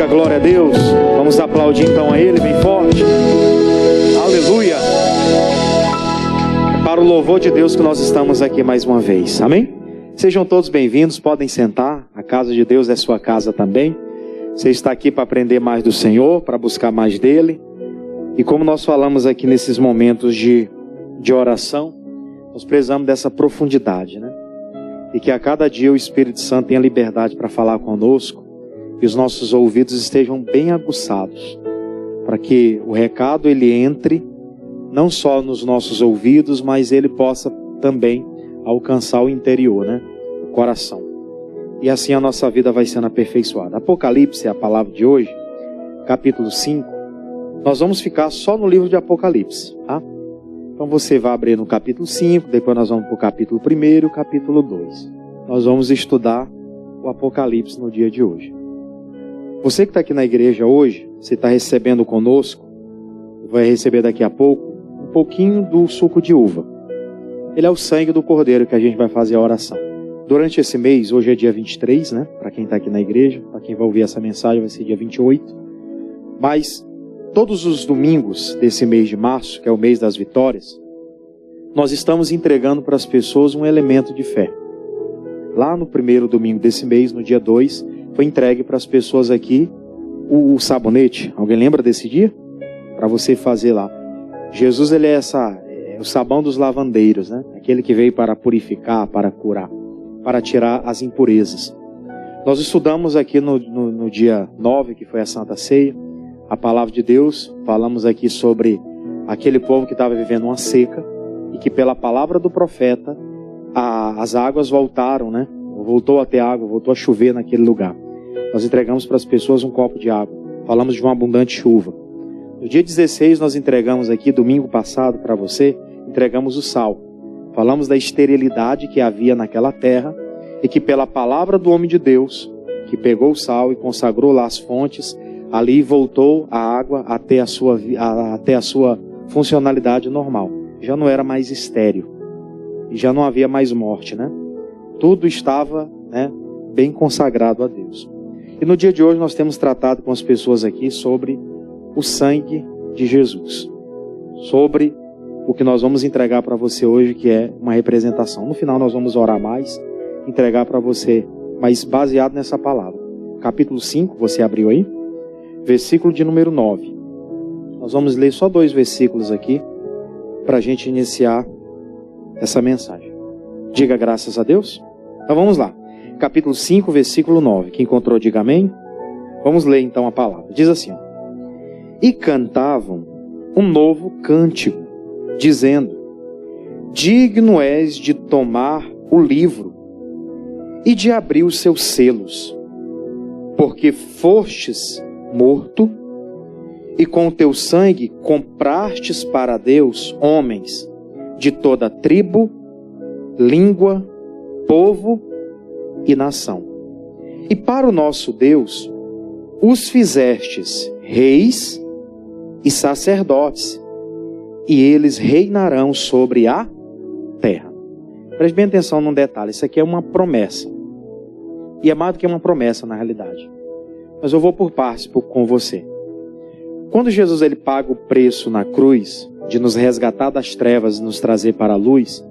Aleluia, glória a Deus. Vamos aplaudir então a Ele bem forte. Aleluia. Para o louvor de Deus que nós estamos aqui mais uma vez. Amém? Sejam todos bem-vindos, podem sentar. A casa de Deus é sua casa também. Você está aqui para aprender mais do Senhor, para buscar mais dEle. E como nós falamos aqui nesses momentos de oração, nós precisamos dessa profundidade, né? E que a cada dia o Espírito Santo tenha liberdade para falar conosco e os nossos ouvidos estejam bem aguçados, para que o recado ele entre não só nos nossos ouvidos, mas ele possa também alcançar o interior, né? O coração. E assim a nossa vida vai sendo aperfeiçoada. Apocalipse é a palavra de hoje, capítulo 5. Nós vamos ficar só no livro de Apocalipse, tá? Então você vai abrir no capítulo 5, depois nós vamos para o capítulo 1 e o capítulo 2. Nós vamos estudar o Apocalipse no dia de hoje. Você que está aqui na igreja hoje, você está recebendo conosco, vai receber daqui a pouco um pouquinho do suco de uva. Ele é o sangue do Cordeiro que a gente vai fazer a oração. Durante esse mês, hoje é dia 23, né? Para quem está aqui na igreja, para quem vai ouvir essa mensagem vai ser dia 28. Mas todos os domingos desse mês de março, que é o mês das vitórias, nós estamos entregando para as pessoas um elemento de fé. Lá no primeiro domingo desse mês, no dia 2, foi entregue para as pessoas aqui o sabonete. Alguém lembra desse dia? Para você fazer lá. Jesus, ele é o sabão dos lavandeiros, né? Aquele que veio para purificar, para curar, para tirar as impurezas. Nós estudamos aqui no dia 9, que foi a Santa Ceia, a palavra de Deus. Falamos aqui sobre aquele povo que estava vivendo uma seca e que pela palavra do profeta as águas voltaram, né? Voltou a ter água, voltou a chover naquele lugar. Nós entregamos para as pessoas um copo de água. Falamos de uma abundante chuva. No dia 16 nós entregamos aqui, domingo passado para você, entregamos o sal. Falamos da esterilidade que havia naquela terra e que pela palavra do homem de Deus, que pegou o sal e consagrou lá as fontes, ali voltou a água até a sua funcionalidade normal. Já não era mais estéril. E já não havia mais morte, né? Tudo estava, né, bem consagrado a Deus. E no dia de hoje nós temos tratado com as pessoas aqui sobre o sangue de Jesus. Sobre o que nós vamos entregar para você hoje, que é uma representação. No final nós vamos orar mais, entregar para você, mas baseado nessa palavra. Capítulo 5, você abriu aí? Versículo de número 9. Nós vamos ler só 2 versículos aqui, para a gente iniciar essa mensagem. Diga graças a Deus. Então vamos lá. Capítulo 5, versículo 9. Quem encontrou, diga amém. Vamos ler então a palavra. Diz assim: ó. E cantavam um novo cântico, dizendo: digno és de tomar o livro e de abrir os seus selos, porque fostes morto e com o teu sangue comprastes para Deus homens de toda tribo, língua, povo e nação. E para o nosso Deus os fizestes reis e sacerdotes, e eles reinarão sobre a terra. Preste bem atenção num detalhe, isso aqui é uma promessa. E é mais do que uma promessa na realidade. Mas eu vou por partes com você. Quando Jesus ele paga o preço na cruz, de nos resgatar das trevas e nos trazer para a luz,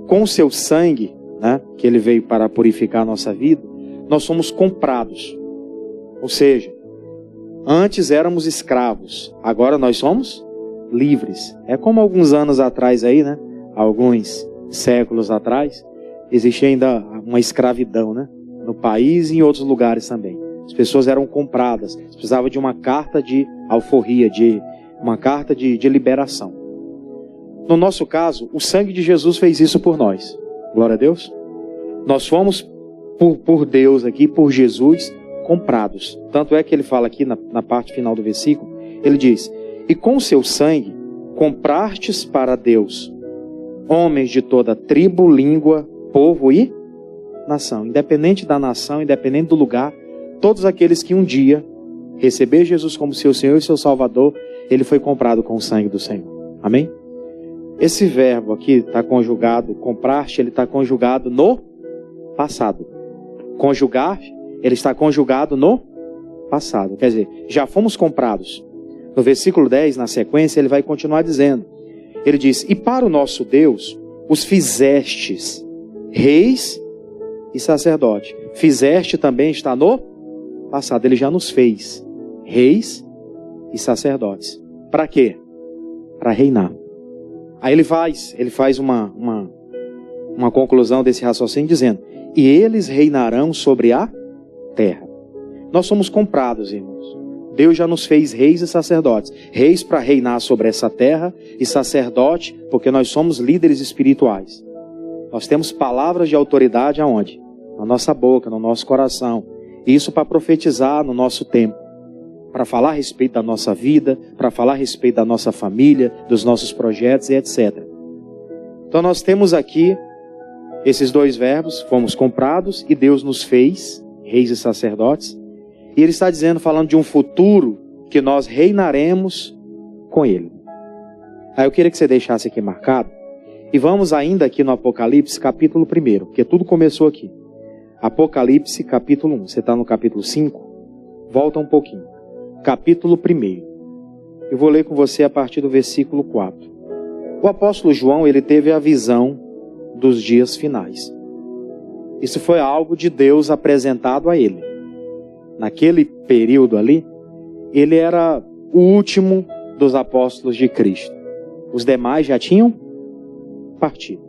com o seu sangue, né, que ele veio para purificar a nossa vida, nós somos comprados. Ou seja, antes éramos escravos, agora nós somos livres. É como alguns anos atrás aí, né, alguns séculos atrás, existia ainda uma escravidão, né, no país e em outros lugares também. As pessoas eram compradas, precisavam de uma carta de alforria, de uma carta de liberação. No nosso caso, o sangue de Jesus fez isso por nós. Glória a Deus. Nós fomos por Deus aqui, por Jesus, comprados. Tanto é que ele fala aqui na parte final do versículo, ele diz: e com o seu sangue comprastes para Deus homens de toda tribo, língua, povo e nação. Independente da nação, independente do lugar, todos aqueles que um dia receber Jesus como seu Senhor e seu Salvador, ele foi comprado com o sangue do Senhor. Amém? Esse verbo aqui está conjugado, compraste, ele está conjugado no passado. Conjugar, ele está conjugado no passado. Quer dizer, já fomos comprados. No versículo 10, na sequência, ele vai continuar dizendo. Ele diz, e para o nosso Deus, os fizestes reis e sacerdote. Fizeste também está no passado. Ele já nos fez reis e sacerdotes. Para quê? Para reinar. Aí ele faz uma conclusão desse raciocínio dizendo, e eles reinarão sobre a terra. Nós somos comprados, irmãos. Deus já nos fez reis e sacerdotes. Reis para reinar sobre essa terra e sacerdote porque nós somos líderes espirituais. Nós temos palavras de autoridade aonde? Na nossa boca, no nosso coração. Isso para profetizar no nosso tempo. Para falar a respeito da nossa vida, para falar a respeito da nossa família, dos nossos projetos e etc. Então nós temos aqui esses dois verbos, fomos comprados e Deus nos fez reis e sacerdotes. E ele está dizendo, falando de um futuro que nós reinaremos com ele. Aí eu queria que você deixasse aqui marcado. E vamos ainda aqui no Apocalipse capítulo 1, porque tudo começou aqui. Apocalipse capítulo 1. Você está no capítulo 5? Volta um pouquinho. Capítulo 1. Eu vou ler com você a partir do versículo 4. O apóstolo João, ele teve a visão dos dias finais. Isso foi algo de Deus apresentado a ele. Naquele período ali, ele era o último dos apóstolos de Cristo. Os demais já tinham partido.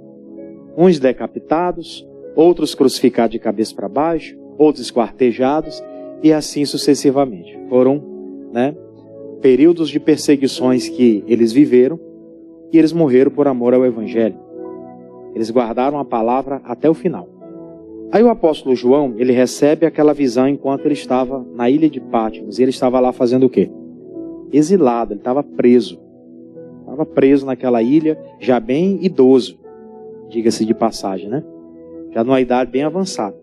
Uns decapitados, outros crucificados de cabeça para baixo, outros esquartejados, e assim sucessivamente. Foram, períodos de perseguições que eles viveram, e eles morreram por amor ao Evangelho. Eles guardaram a palavra até o final. Aí o apóstolo João, ele recebe aquela visão enquanto ele estava na ilha de Patmos. E ele estava lá fazendo o quê? Exilado, ele estava preso. Estava preso naquela ilha, já bem idoso, diga-se de passagem, né? Já numa idade bem avançada.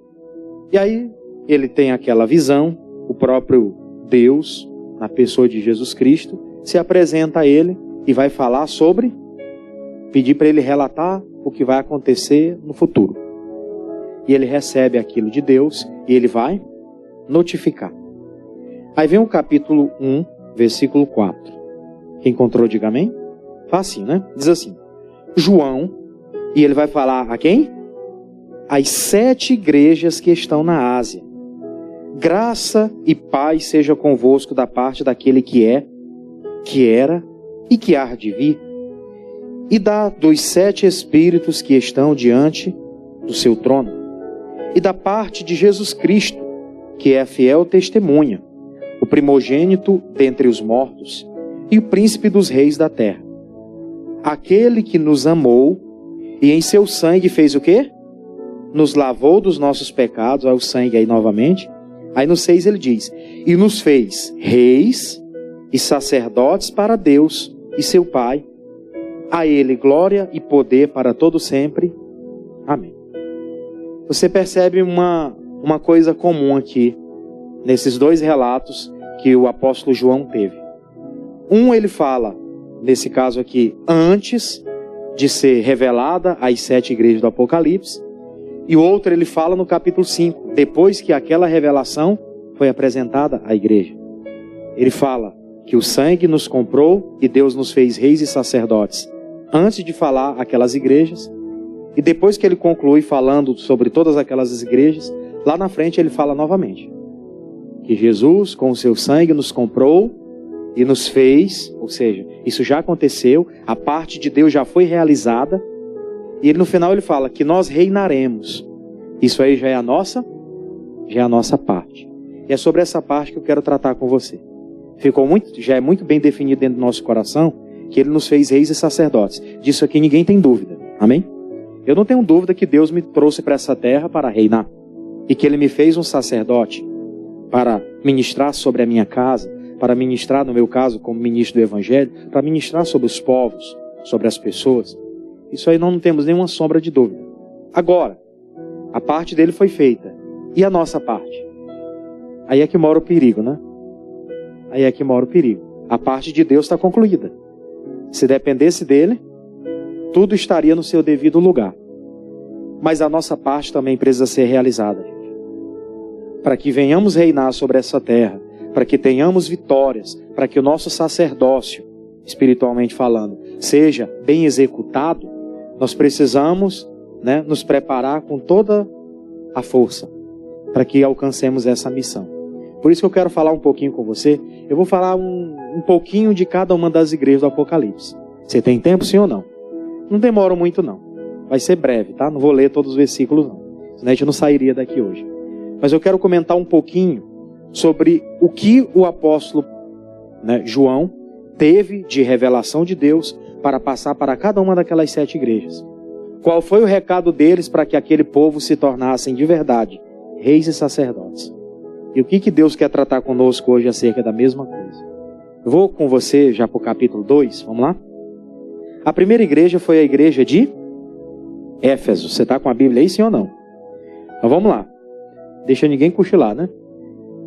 E aí ele tem aquela visão, o próprio Deus, na pessoa de Jesus Cristo, se apresenta a ele e vai falar sobre, pedir para ele relatar o que vai acontecer no futuro. E ele recebe aquilo de Deus e ele vai notificar. Aí vem o capítulo 1, versículo 4. Quem encontrou, diga amém. Facinho, né? Diz assim, João, e ele vai falar a quem? As 7 igrejas que estão na Ásia. Graça e paz seja convosco da parte daquele que é, que era e que há de vir. E dos 7 espíritos que estão diante do seu trono. E da parte de Jesus Cristo, que é a fiel testemunha, o primogênito dentre os mortos e o príncipe dos reis da terra. Aquele que nos amou e em seu sangue fez o quê? Nos lavou dos nossos pecados, olha o sangue aí novamente. Aí no 6 ele diz, e nos fez reis e sacerdotes para Deus e seu Pai. A ele glória e poder para todo sempre. Amém. Você percebe uma coisa comum aqui, nesses dois relatos que o apóstolo João teve. Um ele fala, nesse caso aqui, antes de ser revelada às 7 igrejas do Apocalipse, e o outro ele fala no capítulo 5, depois que aquela revelação foi apresentada à igreja. Ele fala que o sangue nos comprou e Deus nos fez reis e sacerdotes, antes de falar aquelas igrejas. E depois que ele conclui falando sobre todas aquelas igrejas, lá na frente ele fala novamente. Que Jesus, com o seu sangue, nos comprou e nos fez, ou seja, isso já aconteceu, a parte de Deus já foi realizada. E no final ele fala que nós reinaremos. Isso aí já é a nossa parte. E é sobre essa parte que eu quero tratar com você. Já é muito bem definido dentro do nosso coração que ele nos fez reis e sacerdotes. Disso aqui ninguém tem dúvida. Amém? Eu não tenho dúvida que Deus me trouxe para essa terra para reinar. E que ele me fez um sacerdote para ministrar sobre a minha casa, para ministrar, no meu caso, como ministro do Evangelho, para ministrar sobre os povos, sobre as pessoas. Isso aí não temos nenhuma sombra de dúvida. Agora, a parte dele foi feita. E a nossa parte? Aí é que mora o perigo, né? Aí é que mora o perigo. A parte de Deus está concluída. Se dependesse dele, tudo estaria no seu devido lugar. Mas a nossa parte também precisa ser realizada. Para que venhamos reinar sobre essa terra, para que tenhamos vitórias, para que o nosso sacerdócio, espiritualmente falando, seja bem executado, nós precisamos, nos preparar com toda a força para que alcancemos essa missão. Por isso que eu quero falar um pouquinho com você. Eu vou falar um pouquinho de cada uma das igrejas do Apocalipse. Você tem tempo, sim ou não? Não demora muito não. Vai ser breve, tá? Não vou ler todos os versículos não. Senão a gente não sairia daqui hoje. Mas eu quero comentar um pouquinho sobre o que o apóstolo João teve de revelação de Deus para passar para cada uma daquelas 7 igrejas. Qual foi o recado deles para que aquele povo se tornassem de verdade reis e sacerdotes? E o que Deus quer tratar conosco hoje acerca da mesma coisa? Eu vou com você já para o capítulo 2, vamos lá? A primeira igreja foi a igreja de Éfeso. Você está com a Bíblia aí, sim ou não? Então vamos lá. Deixa ninguém cochilar, né?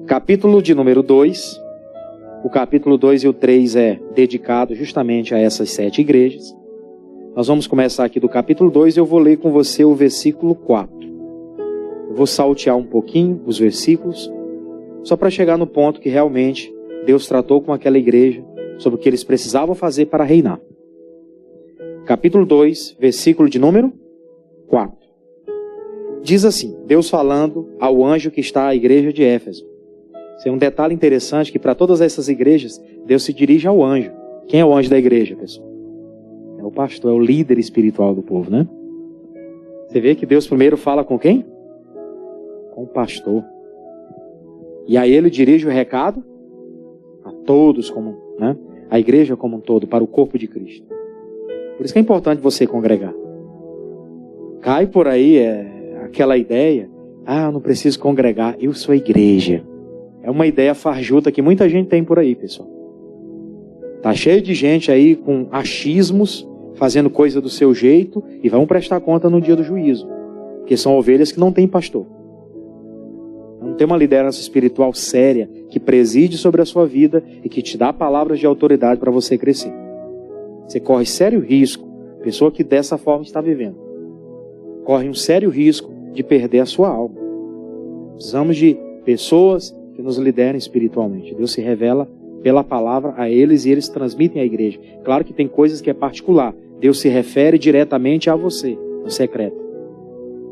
Capítulo de número 2. O capítulo 2 e o 3 é dedicado justamente a essas 7 igrejas. Nós vamos começar aqui do capítulo 2 e eu vou ler com você o versículo 4. Eu vou saltear um pouquinho os versículos, só para chegar no ponto que realmente Deus tratou com aquela igreja sobre o que eles precisavam fazer para reinar. Capítulo 2, versículo de número 4. Diz assim, Deus falando ao anjo que está à igreja de Éfeso. Isso é um detalhe interessante, que para todas essas igrejas, Deus se dirige ao anjo. Quem é o anjo da igreja, pessoal? É o pastor, é o líder espiritual do povo, né? Você vê que Deus primeiro fala com quem? Com o pastor. E aí ele dirige o recado a todos, a igreja como um todo, para o corpo de Cristo. Por isso que é importante você congregar. Cai por aí aquela ideia, eu não preciso congregar, eu sou a igreja. É uma ideia farjuta que muita gente tem por aí, pessoal. Tá cheio de gente aí com achismos, fazendo coisa do seu jeito, e vão prestar conta no dia do juízo. Porque são ovelhas que não têm pastor. Não tem uma liderança espiritual séria, que preside sobre a sua vida e que te dá palavras de autoridade para você crescer. Você corre sério risco, pessoa que dessa forma está vivendo, corre um sério risco de perder a sua alma. Precisamos de pessoas que nos liderem espiritualmente. Deus se revela pela palavra a eles e eles transmitem à igreja. Claro que tem coisas que é particular. Deus se refere diretamente a você, no secreto.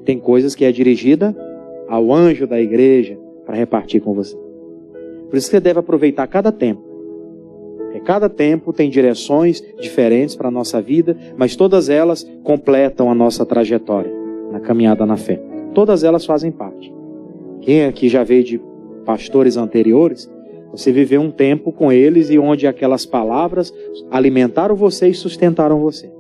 Tem coisas que é dirigida ao anjo da igreja para repartir com você. Por isso que você deve aproveitar cada tempo. Porque cada tempo tem direções diferentes para a nossa vida, mas todas elas completam a nossa trajetória na caminhada na fé. Todas elas fazem parte. Quem aqui já veio de pastores anteriores, você viveu um tempo com eles e onde aquelas palavras alimentaram você e sustentaram você.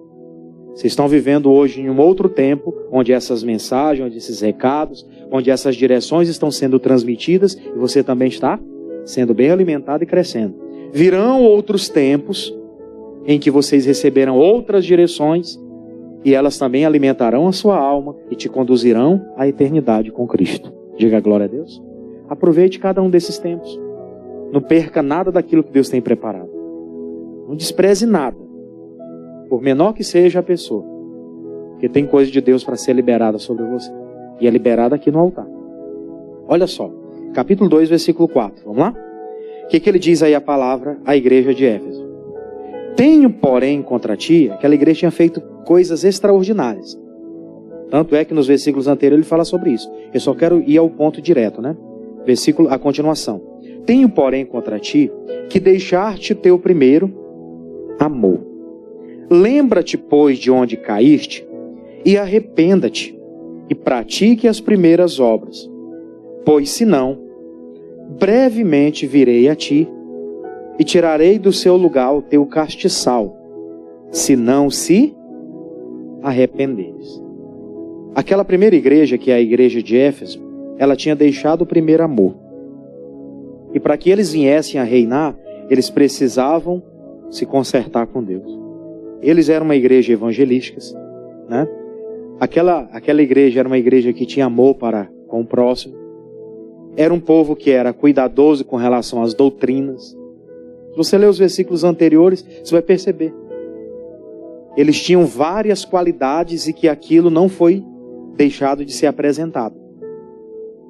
Vocês estão vivendo hoje em um outro tempo, onde essas mensagens, onde esses recados, onde essas direções estão sendo transmitidas e você também está sendo bem alimentado e crescendo. Virão outros tempos em que vocês receberão outras direções e elas também alimentarão a sua alma e te conduzirão à eternidade com Cristo. Diga glória a Deus. Aproveite cada um desses tempos. Não perca nada daquilo que Deus tem preparado. Não despreze nada, por menor que seja a pessoa, porque tem coisa de Deus para ser liberada sobre você. E é liberada aqui no altar. Olha só, capítulo 2, versículo 4. Vamos lá? O que ele diz aí a palavra à igreja de Éfeso? Tenho, porém, contra ti, aquela igreja tinha feito coisas extraordinárias. Tanto é que nos versículos anteriores ele fala sobre isso. Eu só quero ir ao ponto direto, Versículo, a continuação. Tenho, porém, contra ti, que deixar-te teu primeiro amor. Lembra-te, pois, de onde caíste, e arrependa-te, e pratique as primeiras obras. Pois, senão, brevemente virei a ti, e tirarei do seu lugar o teu castiçal, se não se arrependeres. Aquela primeira igreja, que é a igreja de Éfeso, ela tinha deixado o primeiro amor. E para que eles viessem a reinar, eles precisavam se consertar com Deus. Eles eram uma igreja evangelística, Aquela igreja era uma igreja que tinha amor para com o próximo. Era um povo que era cuidadoso com relação às doutrinas. Se você ler os versículos anteriores, você vai perceber. Eles tinham várias qualidades e que aquilo não foi deixado de ser apresentado.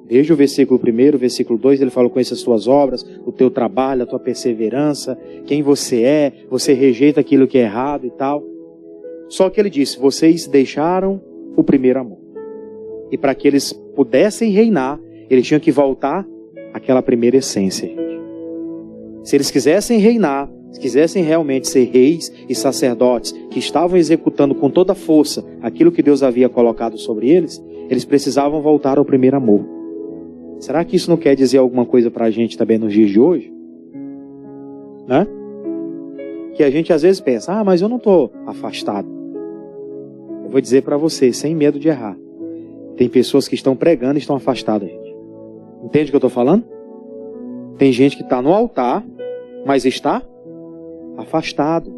Desde o versículo 1, versículo 2, ele fala: conheça as tuas obras, o teu trabalho, a tua perseverança, quem você é, você rejeita aquilo que é errado e tal. Só que ele disse: vocês deixaram o primeiro amor. E para que eles pudessem reinar, eles tinham que voltar àquela primeira essência, gente. Se eles quisessem reinar, se quisessem realmente ser reis e sacerdotes que estavam executando com toda a força aquilo que Deus havia colocado sobre eles, eles precisavam voltar ao primeiro amor. Será que isso não quer dizer alguma coisa para a gente também nos dias de hoje? Né? Que a gente às vezes pensa: mas eu não estou afastado. Eu vou dizer para você, sem medo de errar. Tem pessoas que estão pregando e estão afastadas, gente. Entende o que eu estou falando? Tem gente que está no altar, mas está afastado.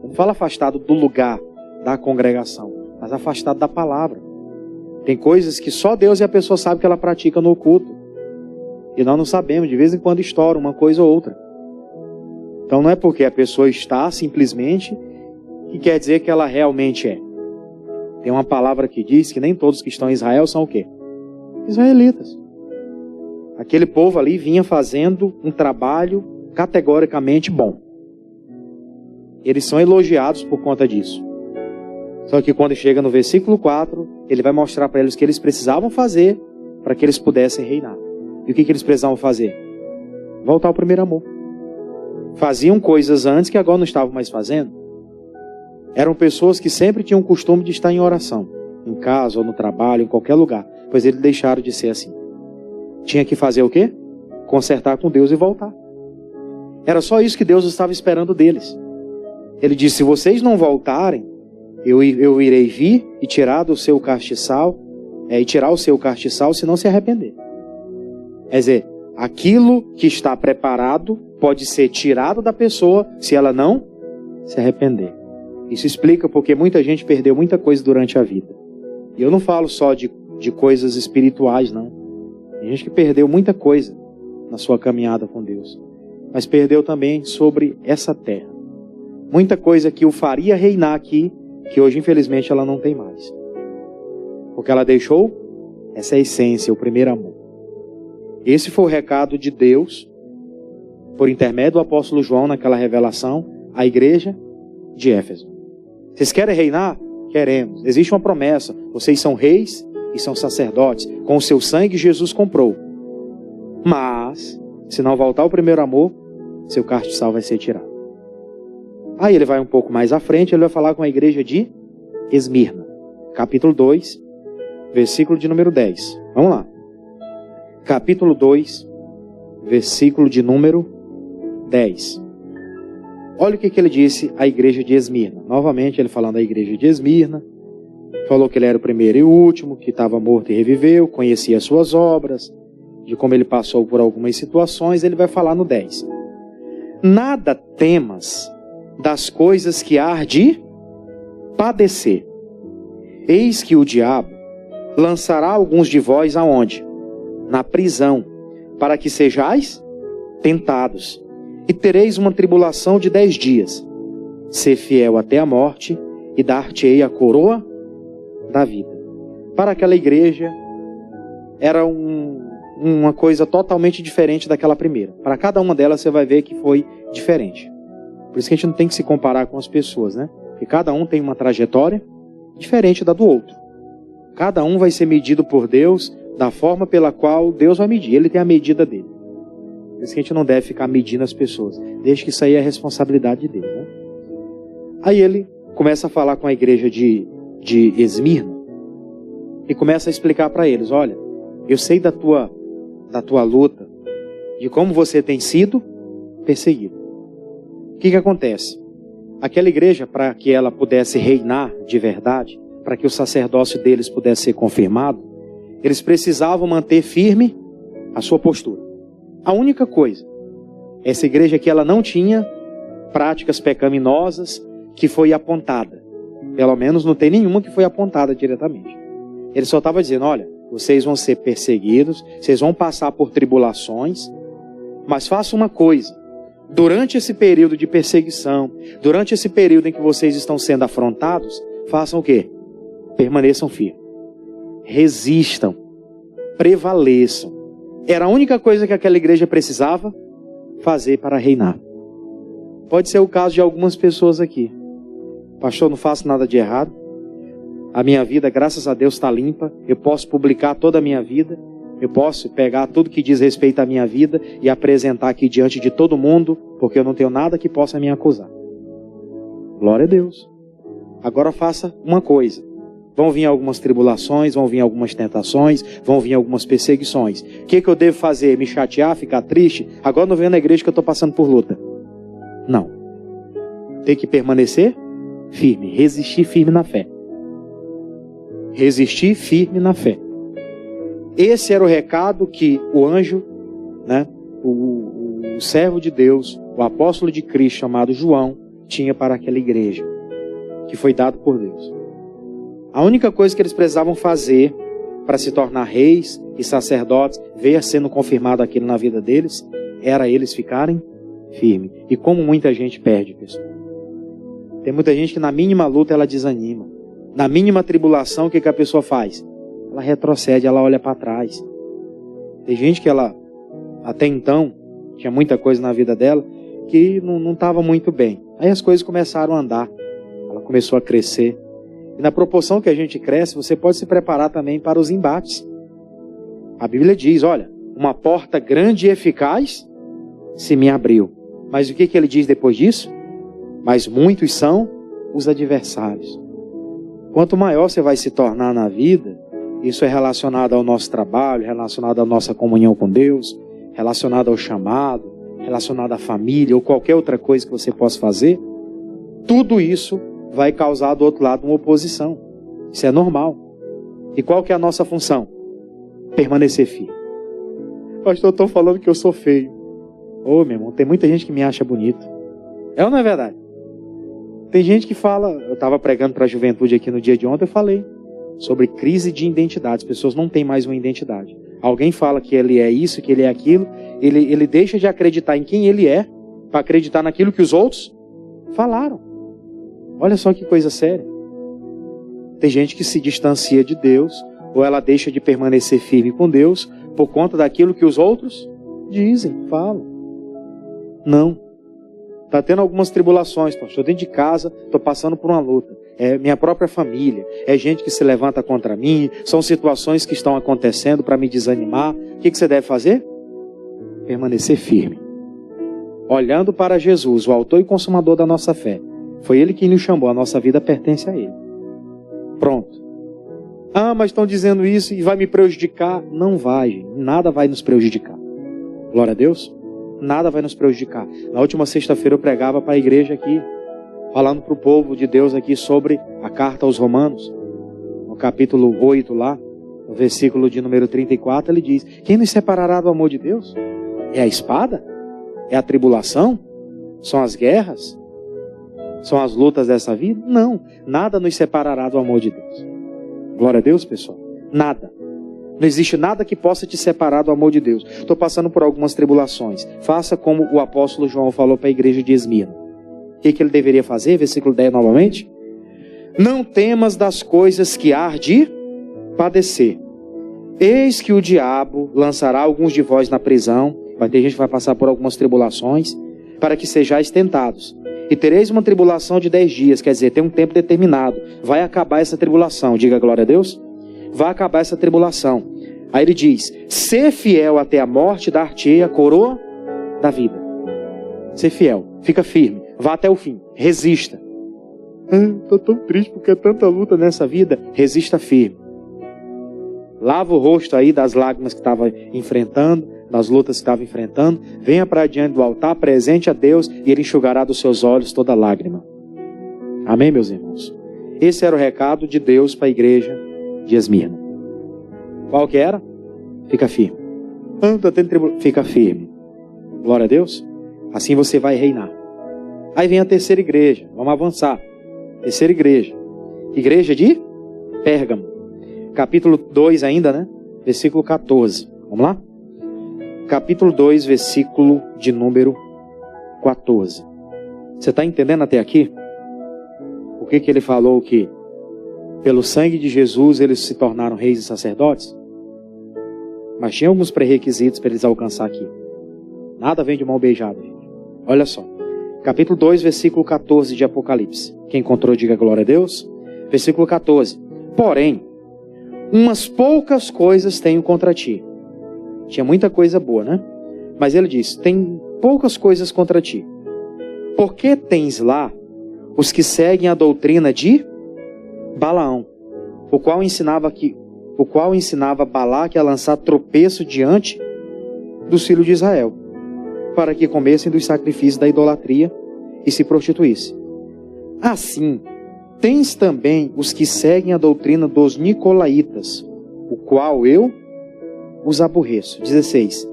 Não fala afastado do lugar da congregação, mas afastado da palavra. Tem coisas que só Deus e a pessoa sabe que ela pratica no oculto. E nós não sabemos, de vez em quando estoura uma coisa ou outra. Então não é porque a pessoa está simplesmente que quer dizer que ela realmente é. Tem uma palavra que diz que nem todos que estão em Israel são o quê? Israelitas. Aquele povo ali vinha fazendo um trabalho categoricamente bom. Eles são elogiados por conta disso. Só que quando chega no versículo 4, ele vai mostrar para eles o que eles precisavam fazer para que eles pudessem reinar. E o que eles precisavam fazer? Voltar ao primeiro amor. Faziam coisas antes que agora não estavam mais fazendo. Eram pessoas que sempre tinham o costume de estar em oração, em casa ou no trabalho, em qualquer lugar, pois eles deixaram de ser assim. Tinha que fazer o quê? Consertar com Deus e voltar. Era só isso que Deus estava esperando deles. Ele disse: se vocês não voltarem, eu irei vir e tirar do seu castiçal, tirar o seu castiçal se não se arrepender. Quer dizer, aquilo que está preparado pode ser tirado da pessoa se ela não se arrepender. Isso explica porque muita gente perdeu muita coisa durante a vida. E eu não falo só de coisas espirituais, não. Tem gente que perdeu muita coisa na sua caminhada com Deus. Mas perdeu também sobre essa terra. Muita coisa que o faria reinar aqui, que hoje infelizmente ela não tem mais. Porque ela deixou essa essência, o primeiro amor. Esse foi o recado de Deus, por intermédio do apóstolo João, naquela revelação, à igreja de Éfeso. Vocês querem reinar? Queremos. Existe uma promessa. Vocês são reis e são sacerdotes. Com o seu sangue Jesus comprou. Mas, se não voltar ao primeiro amor, seu castiçal vai ser tirado. Aí ele vai um pouco mais à frente, ele vai falar com a igreja de Esmirna. Capítulo 2, versículo de número 10. Vamos lá. Capítulo 2, versículo de número 10. Olha o que ele disse à igreja de Esmirna. Novamente ele falando à igreja de Esmirna. Falou que ele era o primeiro e o último, que estava morto e reviveu, conhecia as suas obras, de como ele passou por algumas situações. Ele vai falar no 10. Nada temas das coisas que há de padecer. Eis que o diabo lançará alguns de vós aonde? Na prisão, para que sejais tentados. E tereis uma tribulação de 10 dias. Ser fiel até a morte, e dar-te-ei a coroa da vida. Para aquela igreja, era uma coisa totalmente diferente daquela primeira. Para cada uma delas você vai ver que foi diferente. Por isso que a gente não tem que se comparar com as pessoas, né? Porque cada um tem uma trajetória diferente da do outro. Cada um vai ser medido por Deus da forma pela qual Deus vai medir. Ele tem a medida dele. Por isso que a gente não deve ficar medindo as pessoas. Desde que isso aí é a responsabilidade de Deus, né? Aí ele começa a falar com a igreja de Esmirna e começa a explicar para eles: olha, eu sei da tua luta, de como você tem sido perseguido. O que acontece? Aquela igreja, para que ela pudesse reinar de verdade, para que o sacerdócio deles pudesse ser confirmado, eles precisavam manter firme a sua postura. A única coisa, essa igreja aqui ela não tinha práticas pecaminosas que foi apontada. Pelo menos não tem nenhuma que foi apontada diretamente. Ele só estava dizendo: olha, vocês vão ser perseguidos, vocês vão passar por tribulações, mas faça uma coisa. Durante esse período de perseguição, durante esse período em que vocês estão sendo afrontados, façam o quê? Permaneçam firmes. Resistam. prevaleçam. Era a única coisa que aquela igreja precisava fazer para reinar. Pode ser o caso de algumas pessoas aqui. Pastor, não faço nada de errado. A minha vida, graças a Deus, está limpa. Eu posso publicar toda a minha vida. Eu posso pegar tudo que diz respeito à minha vida e apresentar aqui diante de todo mundo, porque eu não tenho nada que possa me acusar. Glória a Deus. Agora faça uma coisa. Vão vir algumas tribulações, vão vir algumas tentações, vão vir algumas perseguições. O que eu devo fazer? Me chatear, ficar triste? Agora não venho na igreja que eu estou passando por luta. Não. Tem que permanecer firme, resistir firme na fé. Resistir firme na fé. Esse era o recado que o anjo, né, o servo de Deus, o apóstolo de Cristo chamado João, tinha para aquela igreja, que foi dado por Deus. A única coisa que eles precisavam fazer para se tornar reis e sacerdotes, ver sendo confirmado aquilo na vida deles, era eles ficarem firmes. E como muita gente perde, pessoal. Tem muita gente que na mínima luta ela desanima. Na mínima tribulação, o que a pessoa faz? Ela retrocede, ela olha para trás. Tem gente que ela, até então, tinha muita coisa na vida dela, que não estava muito bem. Aí as coisas começaram a andar. Ela começou a crescer. E na proporção que a gente cresce, você pode se preparar também para os embates. A Bíblia diz, olha, uma porta grande e eficaz se me abriu. Mas o que ele diz depois disso? Mas muitos são os adversários. Quanto maior você vai se tornar na vida, isso é relacionado ao nosso trabalho, relacionado à nossa comunhão com Deus, relacionado ao chamado, relacionado à família ou qualquer outra coisa que você possa fazer, tudo isso vai causar do outro lado uma oposição. Isso é normal. E qual que é a nossa função? Permanecer firme. Pastor, eu estou falando que eu sou feio. Ô, meu irmão, tem muita gente que me acha bonito. É ou não é verdade? Tem gente que fala, eu estava pregando para a juventude aqui no dia de ontem, eu falei sobre crise de identidade. As pessoas não têm mais uma identidade. Alguém fala que ele é isso, que ele é aquilo, ele deixa de acreditar em quem ele é, para acreditar naquilo que os outros falaram. Olha só que coisa séria. Tem gente que se distancia de Deus, ou ela deixa de permanecer firme com Deus, por conta daquilo que os outros dizem, falam. Não. Está tendo algumas tribulações, pastor. Dentro de casa, estou passando por uma luta. É minha própria família. É gente que se levanta contra mim. São situações que estão acontecendo para me desanimar. O que você deve fazer? Permanecer firme. Olhando para Jesus, o autor e consumador da nossa fé. Foi Ele quem nos chamou. A nossa vida pertence a Ele. Pronto. Ah, mas estão dizendo isso e vai me prejudicar. Não vai, gente. Nada vai nos prejudicar. Glória a Deus. Nada vai nos prejudicar. Na última sexta-feira eu pregava para a igreja aqui, falando para o povo de Deus aqui sobre a carta aos Romanos. No capítulo 8 lá, no versículo de número 34, ele diz: quem nos separará do amor de Deus? É a espada? É a tribulação? São as guerras? São as lutas dessa vida? Não, nada nos separará do amor de Deus. Glória a Deus, pessoal. Nada. Não existe nada que possa te separar do amor de Deus. Estou passando por algumas tribulações. Faça como o apóstolo João falou para a igreja de Esmirna. O que ele deveria fazer? Versículo 10 novamente. Não temas das coisas que há de padecer. Eis que o diabo lançará alguns de vós na prisão. Vai ter gente que vai passar por algumas tribulações. Para que sejais tentados. E tereis uma tribulação de 10 dias. Quer dizer, tem um tempo determinado. Vai acabar essa tribulação. Diga glória a Deus. Vai acabar essa tribulação. Aí ele diz: ser fiel até a morte, dar-te-ei a coroa da vida. Ser fiel, fica firme, vá até o fim, resista. Estou tão triste porque é tanta luta nessa vida. Resista firme. Lava o rosto aí das lágrimas que estava enfrentando, das lutas que estava enfrentando. Venha para diante do altar, presente a Deus, e Ele enxugará dos seus olhos toda lágrima. Amém, meus irmãos? Esse era o recado de Deus para a igreja de Esmirna. Qual que era? Fica firme. Fica firme. Glória a Deus. Assim você vai reinar. Aí vem a terceira igreja. Vamos avançar. Terceira igreja. Igreja de Pérgamo. Capítulo 2 ainda, né? Versículo 14. Vamos lá? Capítulo 2, versículo de número 14. Você está entendendo até aqui? O que ele falou que pelo sangue de Jesus eles se tornaram reis e sacerdotes? Mas tinha alguns pré-requisitos para eles alcançar aqui. Nada vem de mão beijada, gente. Olha só. Capítulo 2, versículo 14 de Apocalipse. Quem encontrou, diga glória a Deus. Versículo 14. Porém, umas poucas coisas tenho contra ti. Tinha muita coisa boa, né? Mas ele diz, tem poucas coisas contra ti. Porque tens lá os que seguem a doutrina de Balaão, o qual ensinava Balaque a lançar tropeço diante dos filhos de Israel, para que comessem dos sacrifícios da idolatria e se prostituíssem. Assim, tens também os que seguem a doutrina dos nicolaítas, o qual eu os aborreço. 16.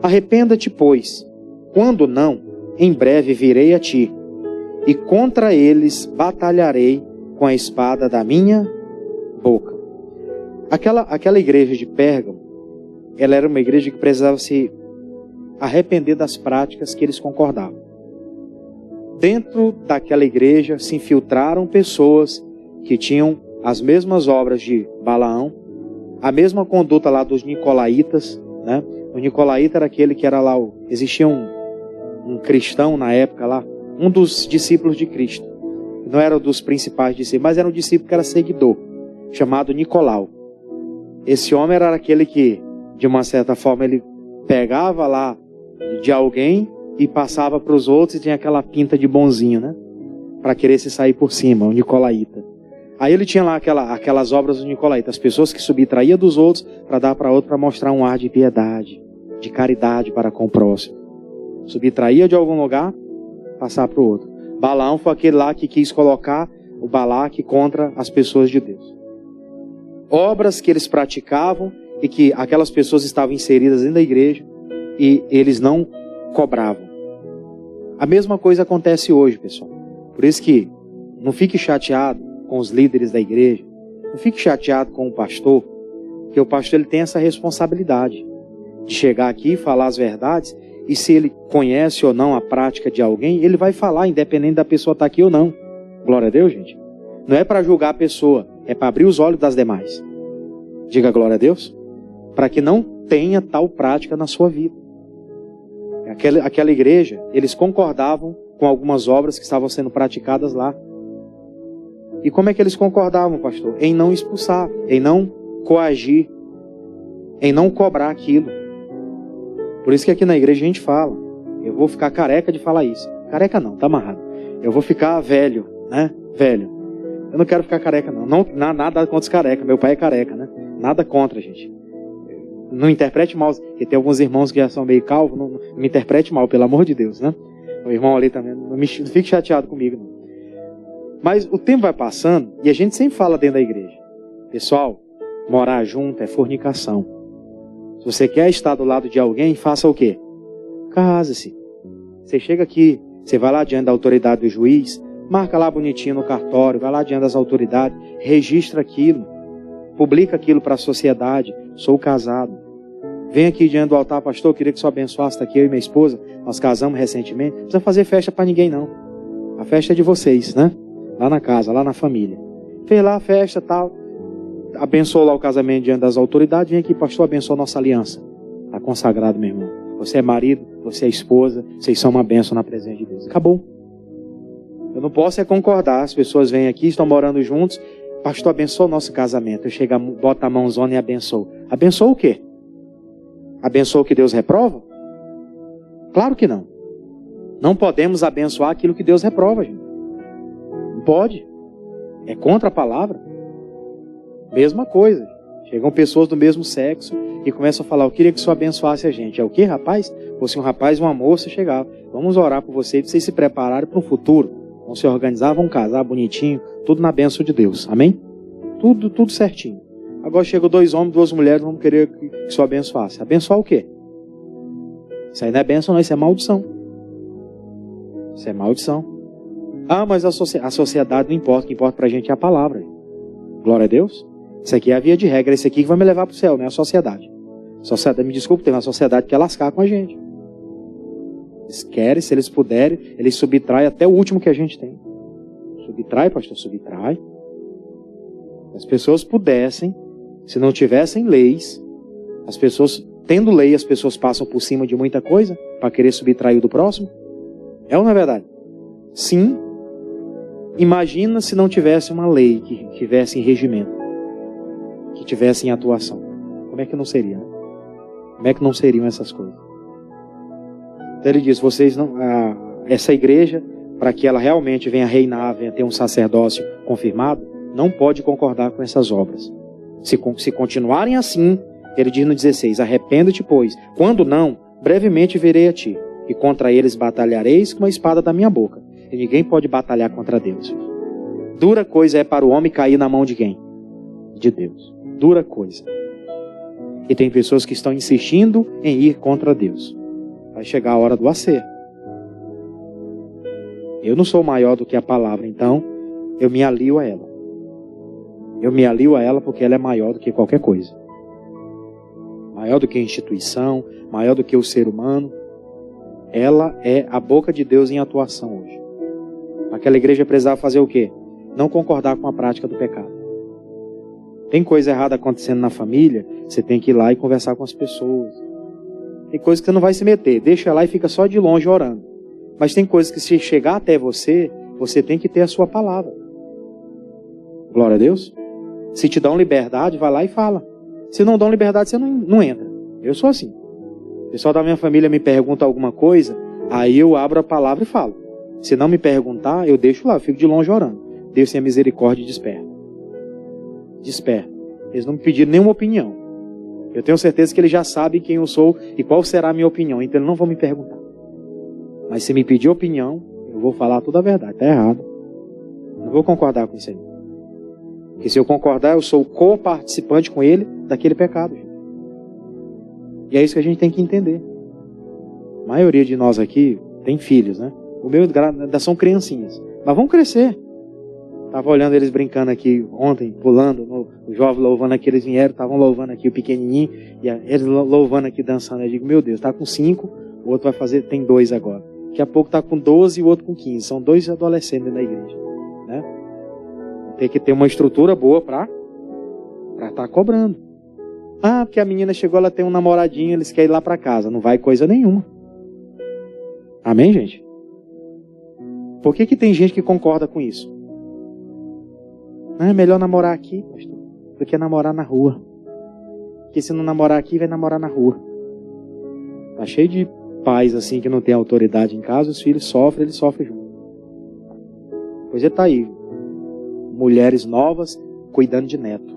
Arrependa-te, pois, quando não, em breve virei a ti, e contra eles batalharei com a espada da minha boca. Aquela igreja de Pérgamo, ela era uma igreja que precisava se arrepender das práticas que eles concordavam. Dentro daquela igreja se infiltraram pessoas que tinham as mesmas obras de Balaão, a mesma conduta lá dos nicolaítas, né? O nicolaíta era aquele que era lá, existia um cristão na época lá, um dos discípulos de Cristo. Não era um dos principais discípulos, mas era um discípulo que era seguidor, chamado Nicolau. Esse homem era aquele que, de uma certa forma, ele pegava lá de alguém e passava para os outros e tinha aquela pinta de bonzinho, né? Para querer se sair por cima, o nicolaíta. Aí ele tinha lá aquelas obras do nicolaíta, as pessoas que subtraíam dos outros para dar para outro, para mostrar um ar de piedade, de caridade para com o próximo. Subtraía de algum lugar, passar para o outro. Balaão foi aquele lá que quis colocar o Balaque contra as pessoas de Deus. Obras que eles praticavam e que aquelas pessoas estavam inseridas dentro da igreja e eles não cobravam. A mesma coisa acontece hoje, pessoal. Por isso que não fique chateado com os líderes da igreja, não fique chateado com o pastor, porque o pastor ele tem essa responsabilidade de chegar aqui e falar as verdades, e se ele conhece ou não a prática de alguém, ele vai falar, independente da pessoa estar aqui ou não. Glória a Deus, gente. Não é para julgar a pessoa, é para abrir os olhos das demais. Diga glória a Deus. Para que não tenha tal prática na sua vida. Aquela igreja, eles concordavam com algumas obras que estavam sendo praticadas lá. E como é que eles concordavam, pastor? Em não expulsar, em não coagir, em não cobrar aquilo. Por isso que aqui na igreja a gente fala, eu vou ficar careca de falar isso. Careca não, tá amarrado. Eu vou ficar velho, né? Velho. Eu não quero ficar careca não. Nada contra os careca, meu pai é careca, né? Nada contra, gente. Não interprete mal, porque tem alguns irmãos que já são meio calvos, não me interprete mal, pelo amor de Deus, né? O irmão ali também, não fique chateado comigo, não. Mas o tempo vai passando e a gente sempre fala dentro da igreja. Pessoal, morar junto é fornicação. Se você quer estar do lado de alguém, faça o quê? Case-se. Você chega aqui, você vai lá diante da autoridade do juiz, marca lá bonitinho no cartório, vai lá diante das autoridades, registra aquilo, publica aquilo para a sociedade. Sou casado. Vem aqui diante do altar, pastor, eu queria que o senhor abençoasse, aqui eu e minha esposa, nós casamos recentemente. Não precisa fazer festa para ninguém não. A festa é de vocês, né? Lá na casa, lá na família. Fez lá a festa e tal, abençoou lá o casamento diante das autoridades, vem aqui, pastor, abençoa a nossa aliança. Está consagrado, meu irmão. Você é marido, você é esposa, vocês são uma bênção na presença de Deus. Acabou. Eu não posso é concordar, as pessoas vêm aqui, estão morando juntos, pastor, abençoa o nosso casamento. Eu chego, boto a mãozona e abençoo. Abençoa o quê? Abençoa o que Deus reprova? Claro que não. Não podemos abençoar aquilo que Deus reprova, gente. Não pode. É contra a palavra. Mesma coisa. Chegam pessoas do mesmo sexo e começam a falar, eu queria que o senhor abençoasse a gente. É o quê, rapaz? Fosse um rapaz e uma moça, chegava. Vamos orar por vocês, para vocês se prepararem para um futuro. Vão se organizar, vão casar bonitinho, tudo na bênção de Deus. Amém? Tudo certinho. Agora chegam 2 homens, 2 mulheres, vamos querer que o senhor abençoasse. Abençoar o quê? Isso aí não é bênção, não, isso é maldição. Isso é maldição. Ah, mas a sociedade não importa, o que importa pra gente é a palavra. Glória a Deus. Isso aqui é a via de regra, esse aqui que vai me levar pro céu, não é a sociedade. Me desculpe, tem uma sociedade que quer lascar com a gente. Eles querem, se eles puderem, eles subtraem até o último que a gente tem. Subtrai, pastor, subtrai. Se as pessoas pudessem, se não tivessem leis, as pessoas Tendo lei, as pessoas passam por cima de muita coisa para querer subtrair do próximo? É ou não é verdade? Sim. Imagina se não tivesse uma lei que tivesse em regimento, que tivesse em atuação. Como é que não seria? Né? Como é que não seriam essas coisas? Então ele diz, vocês não, essa igreja, para que ela realmente venha reinar, venha ter um sacerdócio confirmado, não pode concordar com essas obras. Se continuarem assim, ele diz no 16, arrependa-te, pois, quando não, brevemente virei a ti, e contra eles batalhareis com a espada da minha boca. E ninguém pode batalhar contra Deus. Dura coisa é para o homem cair na mão de quem? De Deus. Dura coisa. E tem pessoas que estão insistindo em ir contra Deus. Vai chegar a hora do acerto. Eu não sou maior do que a palavra, então eu me alio a ela. Eu me alio a ela porque ela é maior do que qualquer coisa. Maior do que a instituição, maior do que o ser humano. Ela é a boca de Deus em atuação hoje. Aquela igreja precisava fazer o quê? Não concordar com a prática do pecado. Tem coisa errada acontecendo na família, você tem que ir lá e conversar com as pessoas. Tem coisas que você não vai se meter, deixa lá e fica só de longe orando. Mas tem coisas que se chegar até você, você tem que ter a sua palavra. Glória a Deus. Se te dão liberdade, vai lá e fala. Se não dão liberdade, você não entra. Eu sou assim. O pessoal da minha família me pergunta alguma coisa, aí eu abro a palavra e falo. Se não me perguntar, eu deixo lá, eu fico de longe orando. Deus tenha misericórdia e desperta. Desperta. Eles não me pediram nenhuma opinião. Eu tenho certeza que eles já sabem quem eu sou e qual será a minha opinião, então eles não vão me perguntar. Mas se me pedir opinião, eu vou falar toda a verdade. Está errado. Não vou concordar com isso aí. Porque se eu concordar, eu sou co-participante com ele daquele pecado. Gente. E é isso que a gente tem que entender. A maioria de nós aqui tem filhos, né? O meu ainda são criancinhas. Mas vão crescer. Estava olhando eles brincando aqui ontem, pulando, o jovem louvando aqui, eles vieram, estavam louvando aqui o pequenininho, e eles louvando aqui, dançando. Eu digo, meu Deus, está com 5, o outro vai fazer, tem 2 agora. Daqui a pouco está com 12 e o outro com 15. São 2 adolescentes na igreja. Né? Tem que ter uma estrutura boa para estar cobrando. Ah, porque a menina chegou, ela tem um namoradinho, eles querem ir lá para casa. Não vai coisa nenhuma. Amém, gente? Por que tem gente que concorda com isso? Ah, é melhor namorar aqui, pastor, do que namorar na rua. Porque se não namorar aqui, vai namorar na rua. Tá cheio de pais assim que não tem autoridade em casa, os filhos sofrem, eles sofrem junto. Pois tá aí. Mulheres novas cuidando de neto.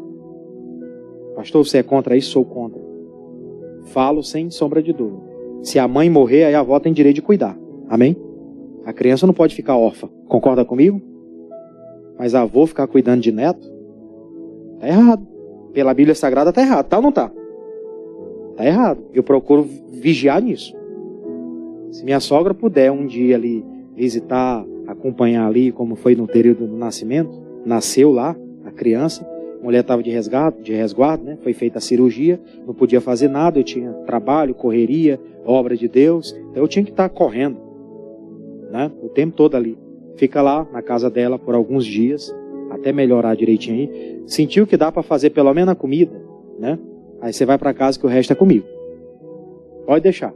Pastor, você é contra isso? Sou contra. Falo sem sombra de dúvida. Se a mãe morrer, aí a avó tem direito de cuidar. Amém? A criança não pode ficar órfã. Concorda comigo? Mas a avó ficar cuidando de neto? Tá errado. Pela Bíblia Sagrada tá errado. Tá ou não tá? Tá errado. Eu procuro vigiar nisso. Se minha sogra puder um dia ali visitar, acompanhar ali, como foi no período do nascimento, nasceu lá a criança, a mulher estava de resguardo, né? Foi feita a cirurgia, não podia fazer nada, eu tinha trabalho, correria, obra de Deus, então eu tinha que estar correndo, né? O tempo todo ali. Fica lá na casa dela por alguns dias, até melhorar direitinho aí. Sentiu que dá para fazer pelo menos a comida, né? Aí você vai para casa que o resto é comigo. Pode deixar.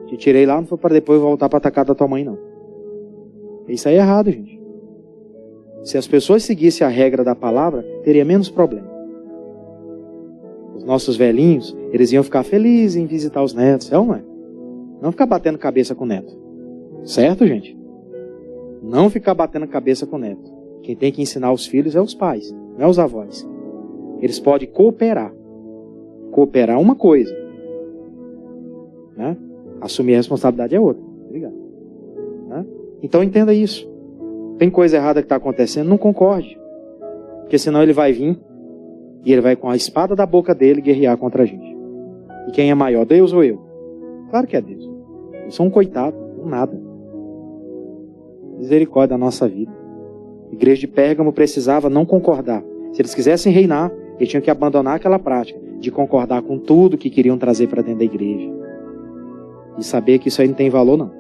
Te tirei lá, não foi para depois voltar para atacar da tua mãe, não. Isso aí é errado, gente. Se as pessoas seguissem a regra da palavra, teria menos problema. Os nossos velhinhos, eles iam ficar felizes em visitar os netos, é ou não é? Não ficar batendo cabeça com o neto. Certo, gente? Não ficar batendo cabeça com o neto. Quem tem que ensinar os filhos é os pais, não é os avós. Eles podem cooperar. Cooperar é uma coisa, né? Assumir a responsabilidade é outra. Obrigado. Né? Então entenda isso. Tem coisa errada que está acontecendo, não concorde. Porque senão ele vai vir e ele vai com a espada da boca dele guerrear contra a gente. E quem é maior, Deus ou eu? Claro que é Deus. Eu sou um coitado, um nada. Misericórdia da nossa vida. A igreja de Pérgamo precisava não concordar. Se eles quisessem reinar, eles tinham que abandonar aquela prática de concordar com tudo que queriam trazer para dentro da igreja. E saber que isso aí não tem valor, não.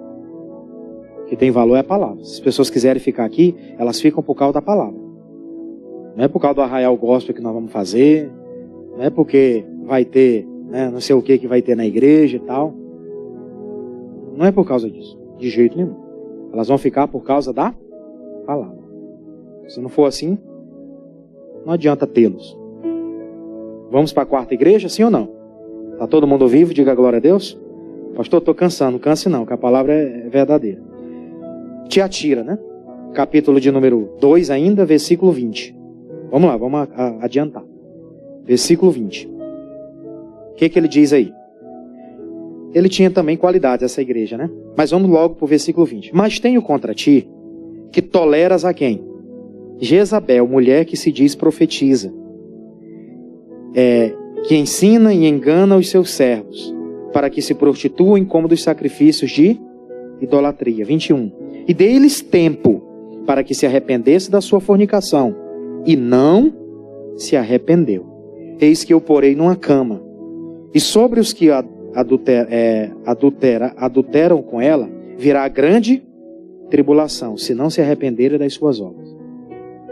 O que tem valor é a palavra. Se as pessoas quiserem ficar aqui, elas ficam por causa da palavra. Não é por causa do arraial gospel que nós vamos fazer. Não é porque vai ter né, não sei o que vai ter na igreja e tal. Não é por causa disso, de jeito nenhum. Elas vão ficar por causa da palavra. Se não for assim, não adianta tê-los. Vamos para a quarta igreja, sim ou não? Está todo mundo vivo? Diga glória a Deus. Pastor, estou cansando. Não canse não, que a palavra é verdadeira. Tiatira, né? Capítulo de número 2 ainda, versículo 20. Vamos lá, vamos adiantar. Versículo 20. O que ele diz aí? Ele tinha também qualidades, essa igreja, né? Mas vamos logo para o versículo 20. Mas tenho contra ti que toleras a quem? Jezabel, mulher que se diz profetiza, que ensina e engana os seus servos, para que se prostituam como dos sacrifícios de idolatria. 21. E dei-lhes tempo para que se arrependesse da sua fornicação, e não se arrependeu. Eis que eu porei numa cama, e sobre os que adulteram com ela, virá grande tribulação, se não se arrependerem das suas obras.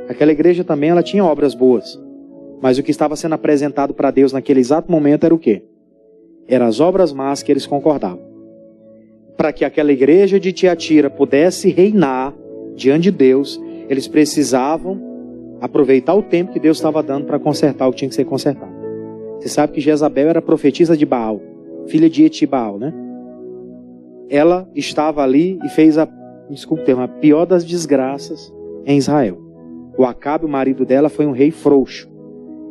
Aquela igreja também, ela tinha obras boas, mas o que estava sendo apresentado para Deus naquele exato momento era o quê? Eram as obras más que eles concordavam. Para que aquela igreja de Tiatira pudesse reinar diante de Deus, eles precisavam aproveitar o tempo que Deus estava dando para consertar o que tinha que ser consertado. Você sabe que Jezabel era profetisa de Baal, filha de Etibaal, né? Ela estava ali e fez a pior das desgraças em Israel. O Acabe, o marido dela, foi um rei frouxo.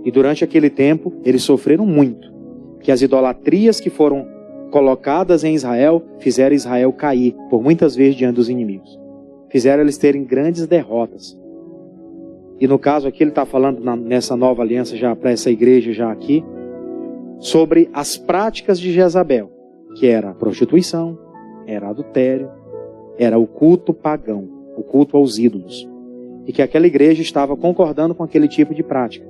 E durante aquele tempo, eles sofreram muito. Que as idolatrias que foram colocadas em Israel, fizeram Israel cair por muitas vezes diante dos inimigos. Fizeram eles terem grandes derrotas. E no caso aqui, ele está falando nessa nova aliança, já para essa igreja já aqui, sobre as práticas de Jezabel, que era a prostituição, era adultério, era o culto pagão, o culto aos ídolos. E que aquela igreja estava concordando com aquele tipo de prática.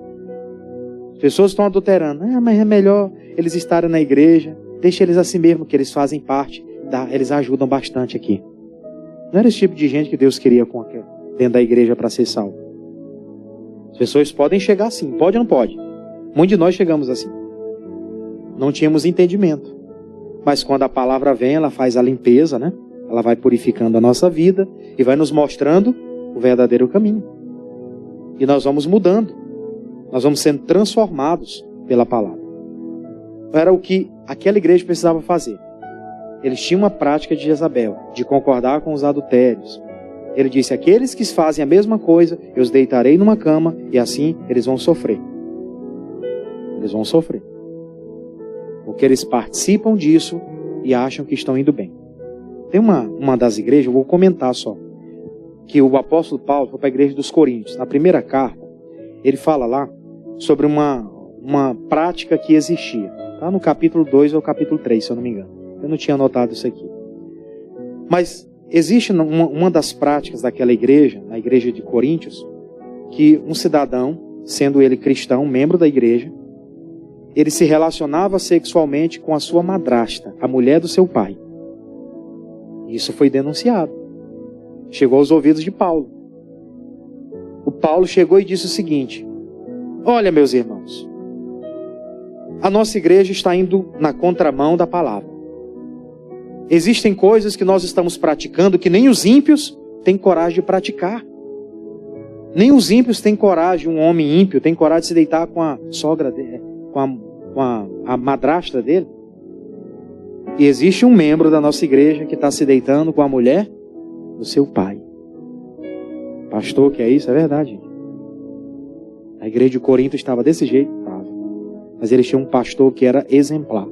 As pessoas estão adulterando. Mas é melhor eles estarem na igreja, deixa eles assim mesmo, que eles fazem parte, eles ajudam bastante aqui. Não era esse tipo de gente que Deus queria dentro da igreja para ser salvo. As pessoas podem chegar assim, pode ou não pode? Muitos de nós chegamos assim. Não tínhamos entendimento. Mas quando a palavra vem, ela faz a limpeza, né? Ela vai purificando a nossa vida e vai nos mostrando o verdadeiro caminho. E nós vamos mudando. Nós vamos sendo transformados pela palavra. Era o que aquela igreja precisava fazer. Eles tinham uma prática de Jezabel, de concordar com os adultérios. Ele disse, aqueles que fazem a mesma coisa, eu os deitarei numa cama e assim eles vão sofrer. Eles vão sofrer. Porque eles participam disso e acham que estão indo bem. Tem uma das igrejas, eu vou comentar só, que o apóstolo Paulo foi para a igreja dos Coríntios. Na primeira carta, ele fala lá sobre uma prática que existia. Está no capítulo 2 ou capítulo 3, se eu não me engano. Eu não tinha anotado isso aqui. Mas existe uma das práticas daquela igreja, na igreja de Coríntios, que um cidadão, sendo ele cristão, membro da igreja, ele se relacionava sexualmente com a sua madrasta, a mulher do seu pai. Isso foi denunciado. Chegou aos ouvidos de Paulo. O Paulo chegou e disse o seguinte: olha, meus irmãos, a nossa igreja está indo na contramão da palavra. Existem coisas que nós estamos praticando que nem os ímpios têm coragem de praticar. Nem os ímpios têm coragem, um homem ímpio tem coragem de se deitar com a sogra dele, com a madrasta dele. E existe um membro da nossa igreja que está se deitando com a mulher do seu pai. Pastor, que é isso? É verdade, gente. A igreja de Corinto estava desse jeito? Estava. Mas eles tinham um pastor que era exemplar,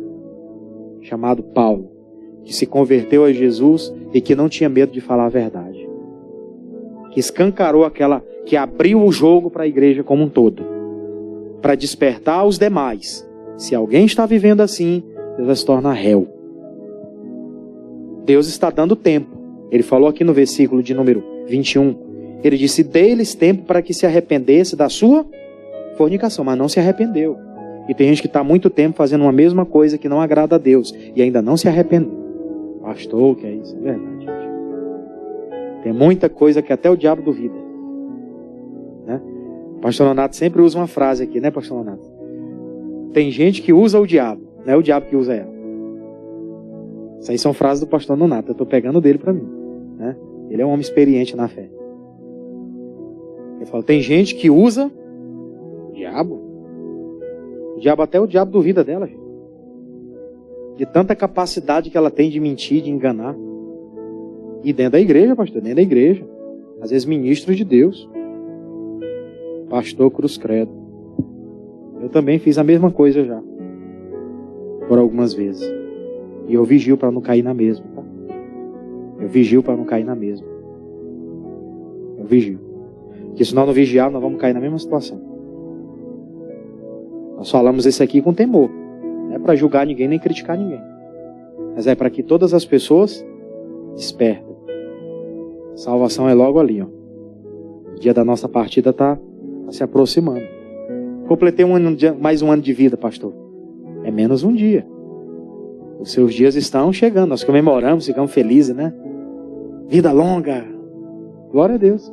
chamado Paulo, que se converteu a Jesus e que não tinha medo de falar a verdade. Que escancarou que abriu o jogo para a igreja como um todo. Para despertar os demais. Se alguém está vivendo assim, Deus vai se tornar réu. Deus está dando tempo. Ele falou aqui no versículo de número 21. Ele disse, dê-lhes tempo para que se arrependesse da sua fornicação. Mas não se arrependeu. E tem gente que está há muito tempo fazendo uma mesma coisa que não agrada a Deus. E ainda não se arrependeu. Pastor, que é isso? É verdade, gente. Tem muita coisa que até o diabo duvida. Né? Pastor Leonardo sempre usa uma frase aqui, né, Pastor Leonardo? Tem gente que usa o diabo. Não é o diabo que usa ela. Isso aí são frases do pastor Nonato. Eu estou pegando dele para mim, né? Ele é um homem experiente na fé. Ele fala, tem gente que usa o diabo. O diabo, até o diabo duvida dela, gente. De tanta capacidade que ela tem de mentir, de enganar. E dentro da igreja, pastor, dentro da igreja. Às vezes ministro de Deus. Pastor Cruz Credo. Eu também fiz a mesma coisa já. Por algumas vezes. E eu vigio para não cair na mesma, tá? Eu vigio para não cair na mesma. Eu vigio. Porque se nós não vigiar, nós vamos cair na mesma situação. Nós falamos isso aqui com temor. Não é para julgar ninguém, nem criticar ninguém. Mas é para que todas as pessoas despertem. Salvação é logo ali, ó. O dia da nossa partida está se aproximando. Completei mais um ano de vida, pastor. É menos um dia. Os seus dias estão chegando. Nós comemoramos, ficamos felizes, né? Vida longa. Glória a Deus.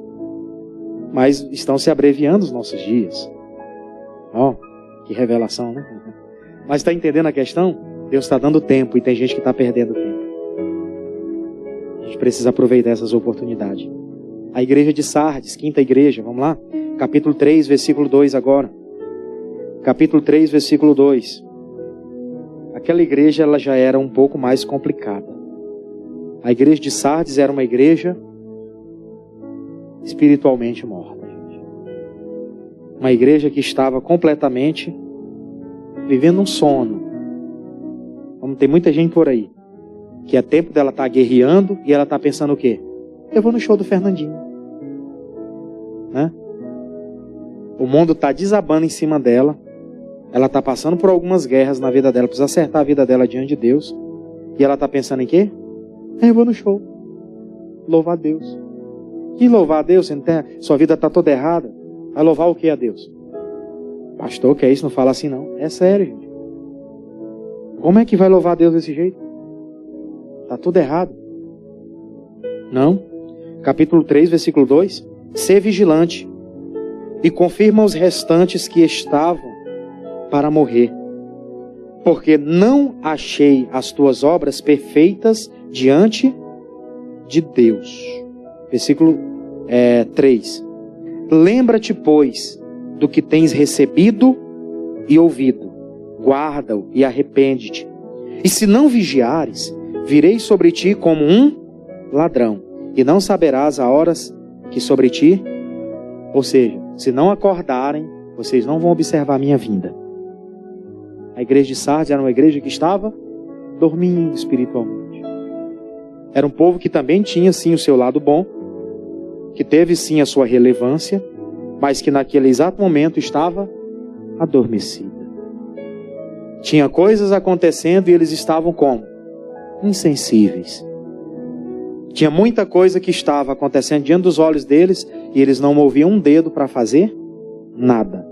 Mas estão se abreviando os nossos dias. Ó, que revelação, né? Mas está entendendo a questão? Deus está dando tempo e tem gente que está perdendo tempo. A gente precisa aproveitar essas oportunidades. A igreja de Sardes, quinta igreja, vamos lá? Capítulo 3, versículo 2 agora. Capítulo 3, versículo 2. Aquela igreja ela já era um pouco mais complicada. A igreja de Sardes era uma igreja espiritualmente morta, gente. Uma igreja que estava completamente vivendo um sono. Como tem muita gente por aí, que é tempo dela estar guerreando e ela está pensando o quê? Eu vou no show do Fernandinho. Né? O mundo está desabando em cima dela. Ela está passando por algumas guerras na vida dela. Precisa acertar a vida dela diante de Deus. E ela está pensando em quê? Eu vou no show. Louvar a Deus. Que louvar a Deus? Sua vida está toda errada. Vai louvar o que a Deus? Pastor, que é isso? Não fala assim não. É sério, gente. Como é que vai louvar a Deus desse jeito? Está tudo errado. Não. Capítulo 3, versículo 2. Ser vigilante e confirma os restantes que estavam para morrer, porque não achei as tuas obras perfeitas diante de Deus. Versículo 3. Lembra-te, pois, do que tens recebido e ouvido. Guarda-o e arrepende-te. E se não vigiares, virei sobre ti como um ladrão, e não saberás a horas que sobre ti... Ou seja, se não acordarem, vocês não vão observar a minha vinda. A igreja de Sardes era uma igreja que estava dormindo espiritualmente. Era um povo que também tinha sim o seu lado bom, que teve sim a sua relevância, mas que naquele exato momento estava adormecida. Tinha coisas acontecendo e eles estavam como? Insensíveis. Tinha muita coisa que estava acontecendo diante dos olhos deles e eles não moviam um dedo para fazer nada.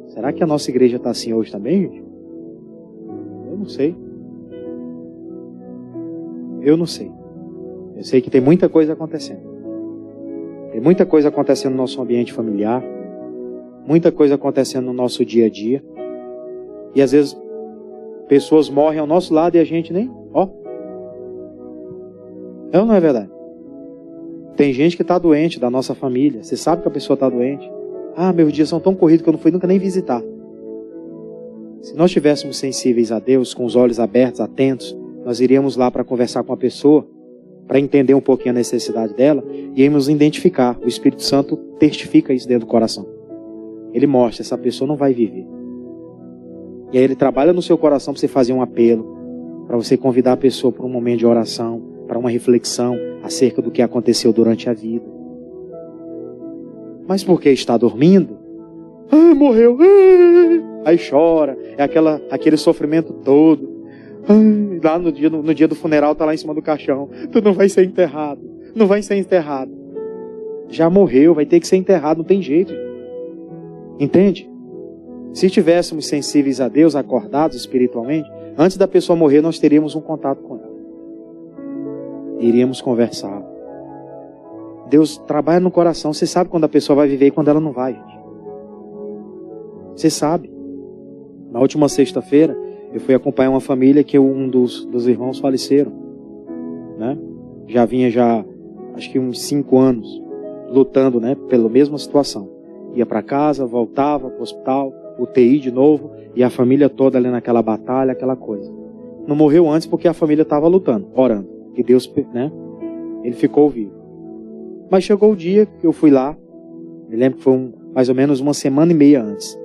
Será que a nossa igreja está assim hoje também, gente? Eu não sei. Eu não sei. Eu sei que tem muita coisa acontecendo. Tem muita coisa acontecendo no nosso ambiente familiar. Muita coisa acontecendo no nosso dia a dia. E às vezes pessoas morrem ao nosso lado e a gente nem... É ou não é verdade? Tem gente que está doente da nossa família. Você sabe que a pessoa está doente. Meus dias são tão corridos que eu não fui nunca nem visitar. Se nós estivéssemos sensíveis a Deus, com os olhos abertos, atentos, nós iríamos lá para conversar com a pessoa, para entender um pouquinho a necessidade dela, e íamos identificar. O Espírito Santo testifica isso dentro do coração. Ele mostra, essa pessoa não vai viver. E aí ele trabalha no seu coração para você fazer um apelo, para você convidar a pessoa para um momento de oração, para uma reflexão acerca do que aconteceu durante a vida. Mas porque está dormindo? Morreu. Aí chora. É aquele sofrimento todo. Lá no dia do funeral está lá em cima do caixão. Tu não vai ser enterrado. Não vai ser enterrado. Já morreu, vai ter que ser enterrado. Não tem jeito. Entende? Se tivéssemos sensíveis a Deus, acordados espiritualmente, antes da pessoa morrer, nós teríamos um contato com ela. Iríamos conversar. Deus trabalha no coração. Você sabe quando a pessoa vai viver e quando ela não vai, gente. Você sabe. Na última sexta-feira, Eu fui acompanhar uma família que um dos irmãos faleceram, né? Já vinha acho que uns 5 anos lutando, né, pela mesma situação. Ia para casa, voltava para o hospital, UTI de novo, e a família toda ali naquela batalha, aquela coisa. Não morreu antes porque a família estava lutando, orando. E Deus, né, ele ficou vivo. Mas chegou o dia que eu fui lá, me lembro que foi mais ou menos 1 semana e meia antes.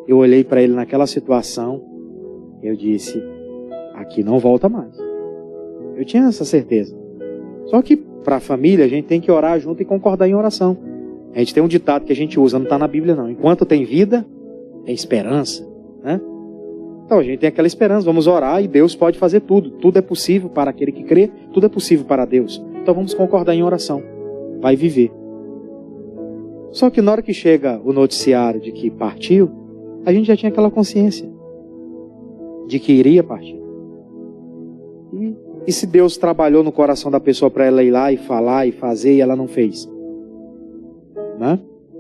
Eu olhei para ele naquela situação, eu disse, aqui não volta mais. Eu tinha essa certeza. Só que para a família a gente tem que orar junto e concordar em oração. A gente tem um ditado que a gente usa, não está na Bíblia não. Enquanto tem vida, tem esperança, né? Então a gente tem aquela esperança, vamos orar e Deus pode fazer tudo. Tudo é possível para aquele que crê, tudo é possível para Deus. Então vamos concordar em oração. Vai viver. Só que na hora que chega o noticiário de que partiu, a gente já tinha aquela consciência de que iria partir. E se Deus trabalhou no coração da pessoa para ela ir lá e falar e fazer e ela não fez? Né?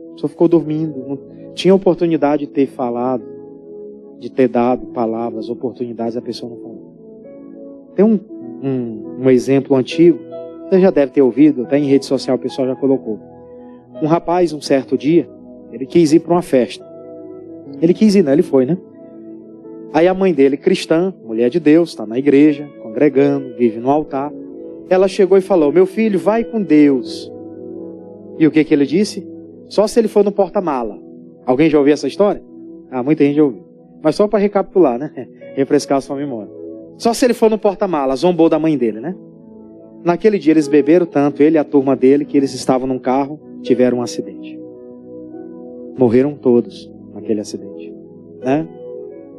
A pessoa ficou dormindo, não tinha oportunidade de ter falado, de ter dado palavras, oportunidades, a pessoa não falou. Tem um exemplo antigo, você já deve ter ouvido, até em rede social o pessoal já colocou. Um rapaz, um certo dia, ele quis ir para uma festa. Ele quis ir, não, ele foi, né? Aí a mãe dele, cristã, mulher de Deus, está na igreja, congregando, vive no altar. Ela chegou e falou, meu filho, vai com Deus. E o que ele disse? Só se ele for no porta-mala. Alguém já ouviu essa história? Ah, muita gente já ouviu. Mas só para recapitular, né? Refrescar a sua memória. Só se ele for no porta-mala, zombou da mãe dele, né? Naquele dia eles beberam tanto, ele e a turma dele, que eles estavam num carro, tiveram um acidente. Morreram todos naquele acidente, né?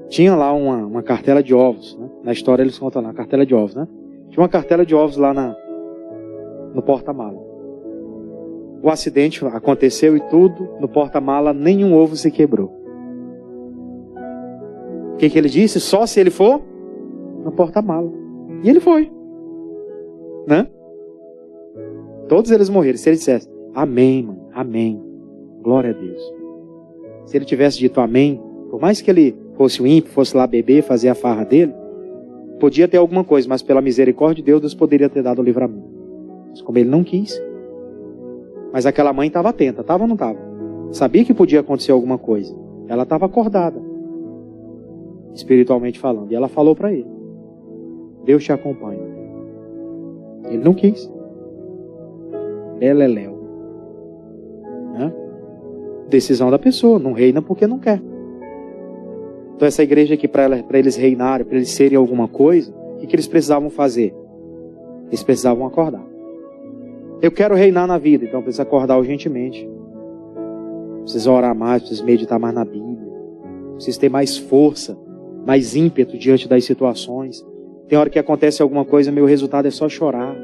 Tinha lá uma cartela de ovos, né? Na história eles contam lá, uma cartela de ovos, né? Tinha uma cartela de ovos lá no porta-mala. O acidente aconteceu e tudo, no porta-mala nenhum ovo se quebrou. O que ele disse? Só se ele for no porta-mala. E ele foi, né? Todos eles morreram. Se ele dissesse, amém, mano, amém, glória a Deus. Se ele tivesse dito amém, por mais que ele fosse o ímpio, fosse lá beber, fazer a farra dele, podia ter alguma coisa, mas pela misericórdia de Deus, Deus poderia ter dado o livramento. Mas como ele não quis. Mas aquela mãe estava atenta, estava ou não estava? Sabia que podia acontecer alguma coisa. Ela estava acordada, espiritualmente falando. E ela falou para ele, Deus te acompanha. Ele não quis. Léu. Né? Decisão da pessoa, não reina porque não quer. Então essa igreja aqui, para eles reinarem, para eles serem alguma coisa, o que eles precisavam fazer? Eles precisavam acordar. Eu quero reinar na vida, então precisa acordar urgentemente. Precisa orar mais, precisa meditar mais na Bíblia. Precisa ter mais força, mais ímpeto diante das situações. Tem hora que acontece alguma coisa, meu resultado é só chorar.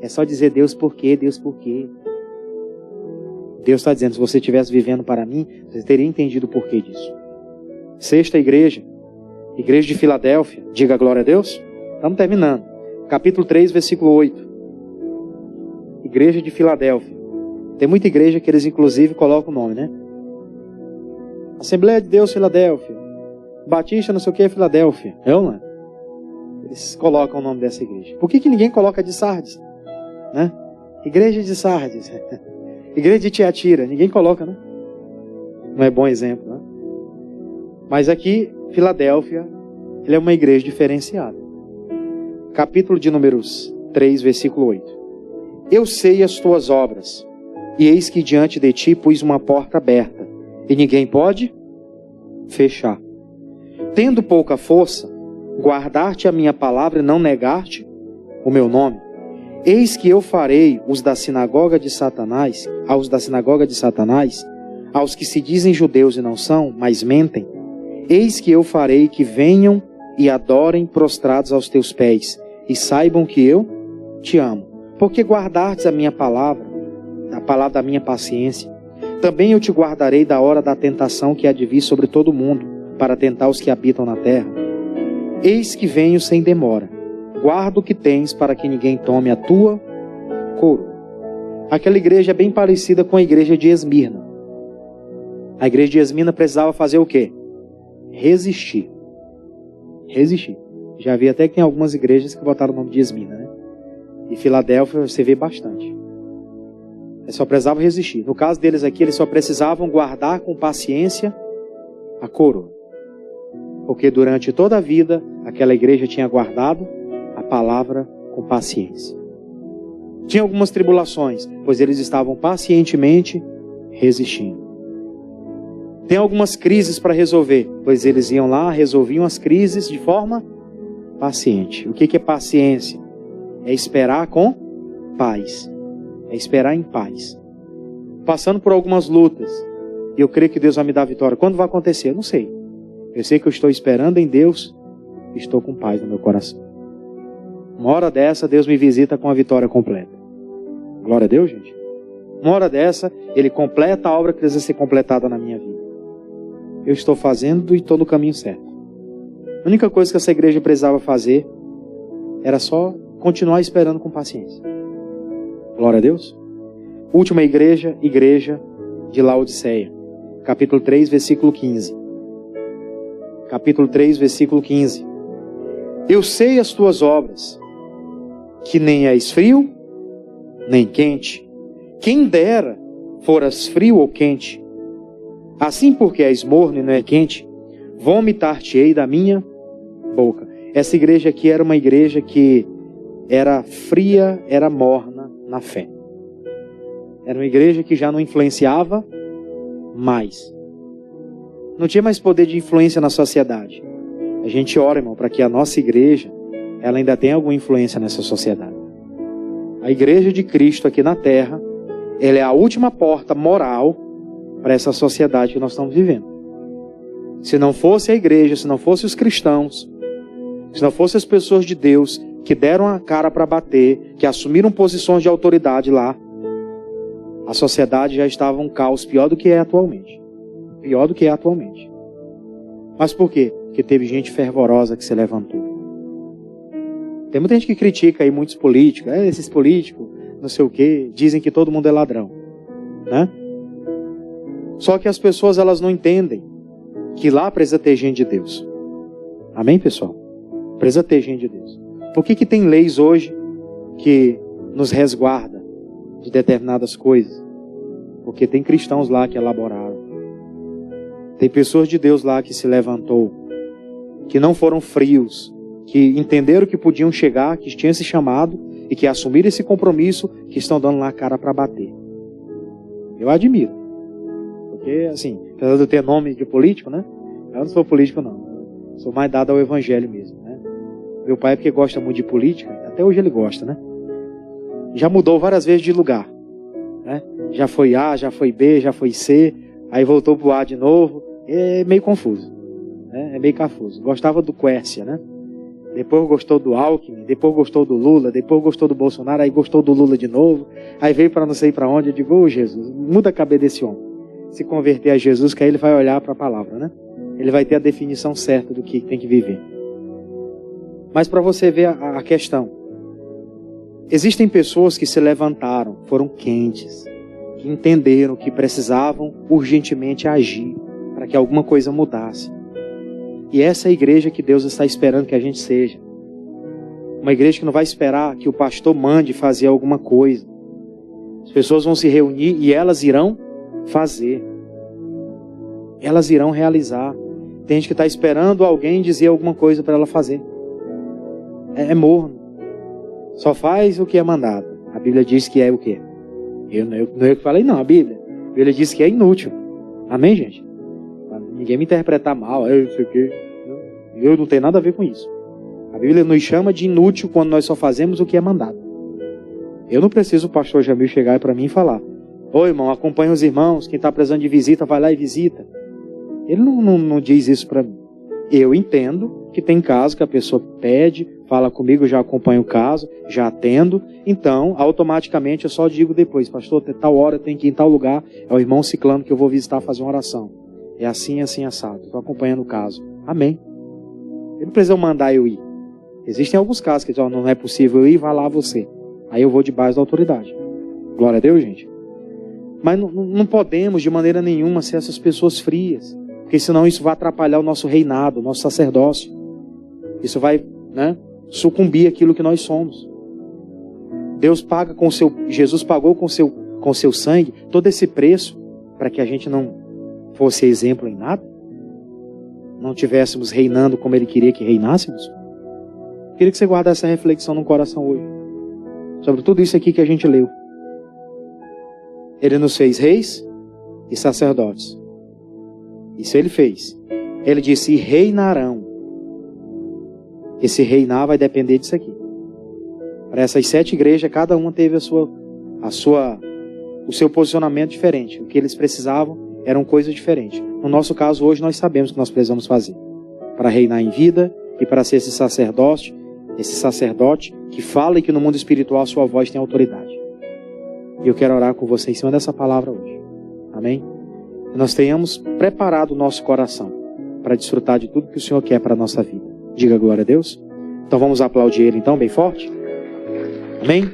É só dizer, Deus, por quê? Deus, por quê? Deus está dizendo, se você estivesse vivendo para mim, você teria entendido o porquê disso. Sexta igreja, igreja de Filadélfia, diga glória a Deus. Estamos terminando. Capítulo 3, versículo 8. Igreja de Filadélfia. Tem muita igreja que eles inclusive colocam o nome, né? Assembleia de Deus Filadélfia. Batista não sei o que é Filadélfia. É ou não é? Eles colocam o nome dessa igreja. Por que ninguém coloca de Sardes? Né? Igreja de Sardes. Igreja de Tiatira. Ninguém coloca, né? Não é bom exemplo, né? Mas aqui, Filadélfia, ele é uma igreja diferenciada. Capítulo de Números 3, versículo 8. Eu sei as tuas obras, e eis que diante de ti pus uma porta aberta, e ninguém pode fechar. Tendo pouca força, guardar-te a minha palavra e não negar-te o meu nome. Eis que eu farei aos da sinagoga de Satanás, aos que se dizem judeus e não são, mas mentem, eis que eu farei que venham e adorem prostrados aos teus pés, e saibam que eu te amo. Porque guardastes a minha palavra, a palavra da minha paciência, também eu te guardarei da hora da tentação que há de vir sobre todo o mundo, para tentar os que habitam na terra. Eis que venho sem demora. Guarda o que tens, para que ninguém tome a tua coroa. Aquela igreja é bem parecida com a igreja de Esmirna. A igreja de Esmirna precisava fazer o quê? Resistir. Resistir. Já vi até que tem algumas igrejas que botaram o nome de Esmina, né? E Filadélfia você vê bastante. Eles só precisavam resistir. No caso deles aqui, eles só precisavam guardar com paciência a coroa. Porque durante toda a vida, aquela igreja tinha guardado a palavra com paciência. Tinha algumas tribulações, pois eles estavam pacientemente resistindo. Tem algumas crises para resolver, pois eles iam lá, resolviam as crises de forma paciente. O que é paciência? É esperar com paz. É esperar em paz. Passando por algumas lutas, e eu creio que Deus vai me dar a vitória. Quando vai acontecer? Eu não sei. Eu sei que eu estou esperando em Deus e estou com paz no meu coração. Uma hora dessa, Deus me visita com a vitória completa. Glória a Deus, gente. Uma hora dessa, Ele completa a obra que precisa ser completada na minha vida. Eu estou fazendo e estou no caminho certo. A única coisa que essa igreja precisava fazer era só continuar esperando com paciência. Glória a Deus. Última igreja, igreja de Laodiceia. Capítulo 3, versículo 15. Capítulo 3, versículo 15. Eu sei as tuas obras, que nem és frio, nem quente. Quem dera foras frio ou quente. Assim porque és morno e não é quente, vomitar-te-ei da minha boca. Essa igreja aqui era uma igreja que era fria, era morna na fé. Era uma igreja que já não influenciava mais. Não tinha mais poder de influência na sociedade. A gente ora, irmão, para que a nossa igreja, ela ainda tenha alguma influência nessa sociedade. A igreja de Cristo aqui na terra, ela é a última porta moral para essa sociedade que nós estamos vivendo. Se não fosse a igreja, se não fossem os cristãos, se não fossem as pessoas de Deus que deram a cara para bater, que assumiram posições de autoridade lá, a sociedade já estava um caos pior do que é atualmente. Pior do que é atualmente. Mas por quê? Porque teve gente fervorosa que se levantou. Tem muita gente que critica aí muitos políticos. Esses políticos, não sei o quê, dizem que todo mundo é ladrão. Né? Só que as pessoas, elas não entendem que lá precisa ter gente de Deus. Amém, pessoal? Precisa ter gente de Deus. Por que tem leis hoje que nos resguarda de determinadas coisas? Porque tem cristãos lá que elaboraram. Tem pessoas de Deus lá que se levantou, que não foram frios, que entenderam que podiam chegar, que tinham esse chamado e que assumiram esse compromisso, que estão dando lá a cara para bater. Eu admiro. Porque, assim, apesar de eu ter nome de político, né? Eu não sou político, não. Eu sou mais dado ao evangelho mesmo, né? Meu pai é porque gosta muito de política, até hoje ele gosta, né? Já mudou várias vezes de lugar, né? Já foi A, já foi B, já foi C, aí voltou pro A de novo. É meio confuso, né? É meio confuso. Gostava do Quércia, né? Depois gostou do Alckmin, depois gostou do Lula, depois gostou do Bolsonaro, aí gostou do Lula de novo, aí veio para não sei para onde. Eu digo, Jesus, muda a cabeça desse homem. Se converter a Jesus, que aí ele vai olhar para a palavra, né? Ele vai ter a definição certa do que tem que viver. Mas para você ver a questão, existem pessoas que se levantaram, foram quentes, que entenderam que precisavam urgentemente agir para que alguma coisa mudasse. E essa é a igreja que Deus está esperando que a gente seja. Uma igreja que não vai esperar que o pastor mande fazer alguma coisa. As pessoas vão se reunir e elas irão fazer. Elas irão realizar. Tem gente que está esperando alguém dizer alguma coisa para ela fazer. É morno. Só faz o que é mandado. A Bíblia diz que é o quê? Não é eu que falei, não. A Bíblia diz que é inútil. Amém, gente? Ninguém me interpretar mal. Eu não tenho nada a ver com isso. A Bíblia nos chama de inútil quando nós só fazemos o que é mandado. Eu não preciso o pastor Jamil chegar para mim e falar: ô irmão, acompanha os irmãos. Quem está precisando de visita, vai lá e visita. Ele não diz isso para mim. Eu entendo que tem caso que a pessoa pede, fala comigo, já acompanho o caso, já atendo. Então, automaticamente eu só digo depois: pastor, tal hora eu tenho que ir em tal lugar, é o irmão ciclano que eu vou visitar, fazer uma oração. É assim, assim, assado. Estou acompanhando o caso. Amém. Ele não precisa mandar eu ir. Existem alguns casos que dizem, não é possível eu ir, vai lá você. Aí eu vou debaixo da autoridade. Glória a Deus, gente. Mas não podemos de maneira nenhuma ser essas pessoas frias. Porque senão isso vai atrapalhar o nosso reinado, o nosso sacerdócio. Isso vai, sucumbir aquilo que nós somos. Deus paga Jesus pagou com seu sangue todo esse preço para que a gente não fosse exemplo em nada, não tivéssemos reinando como Ele queria que reinássemos. Queria que você guardasse essa reflexão no coração hoje, sobre tudo isso aqui que a gente leu. Ele nos fez reis e sacerdotes. Isso Ele fez. Ele disse, e reinarão. Esse reinar vai depender disso aqui. Para essas 7 igrejas, cada uma teve o seu posicionamento diferente. O que eles precisavam eram coisas diferentes. No nosso caso, hoje, nós sabemos o que nós precisamos fazer para reinar em vida e para ser esse sacerdote que fala e que no mundo espiritual a sua voz tem autoridade. E eu quero orar com você em cima dessa palavra hoje. Amém? Que nós tenhamos preparado o nosso coração para desfrutar de tudo que o Senhor quer para a nossa vida. Diga glória a Deus. Então vamos aplaudir Ele então, bem forte. Amém?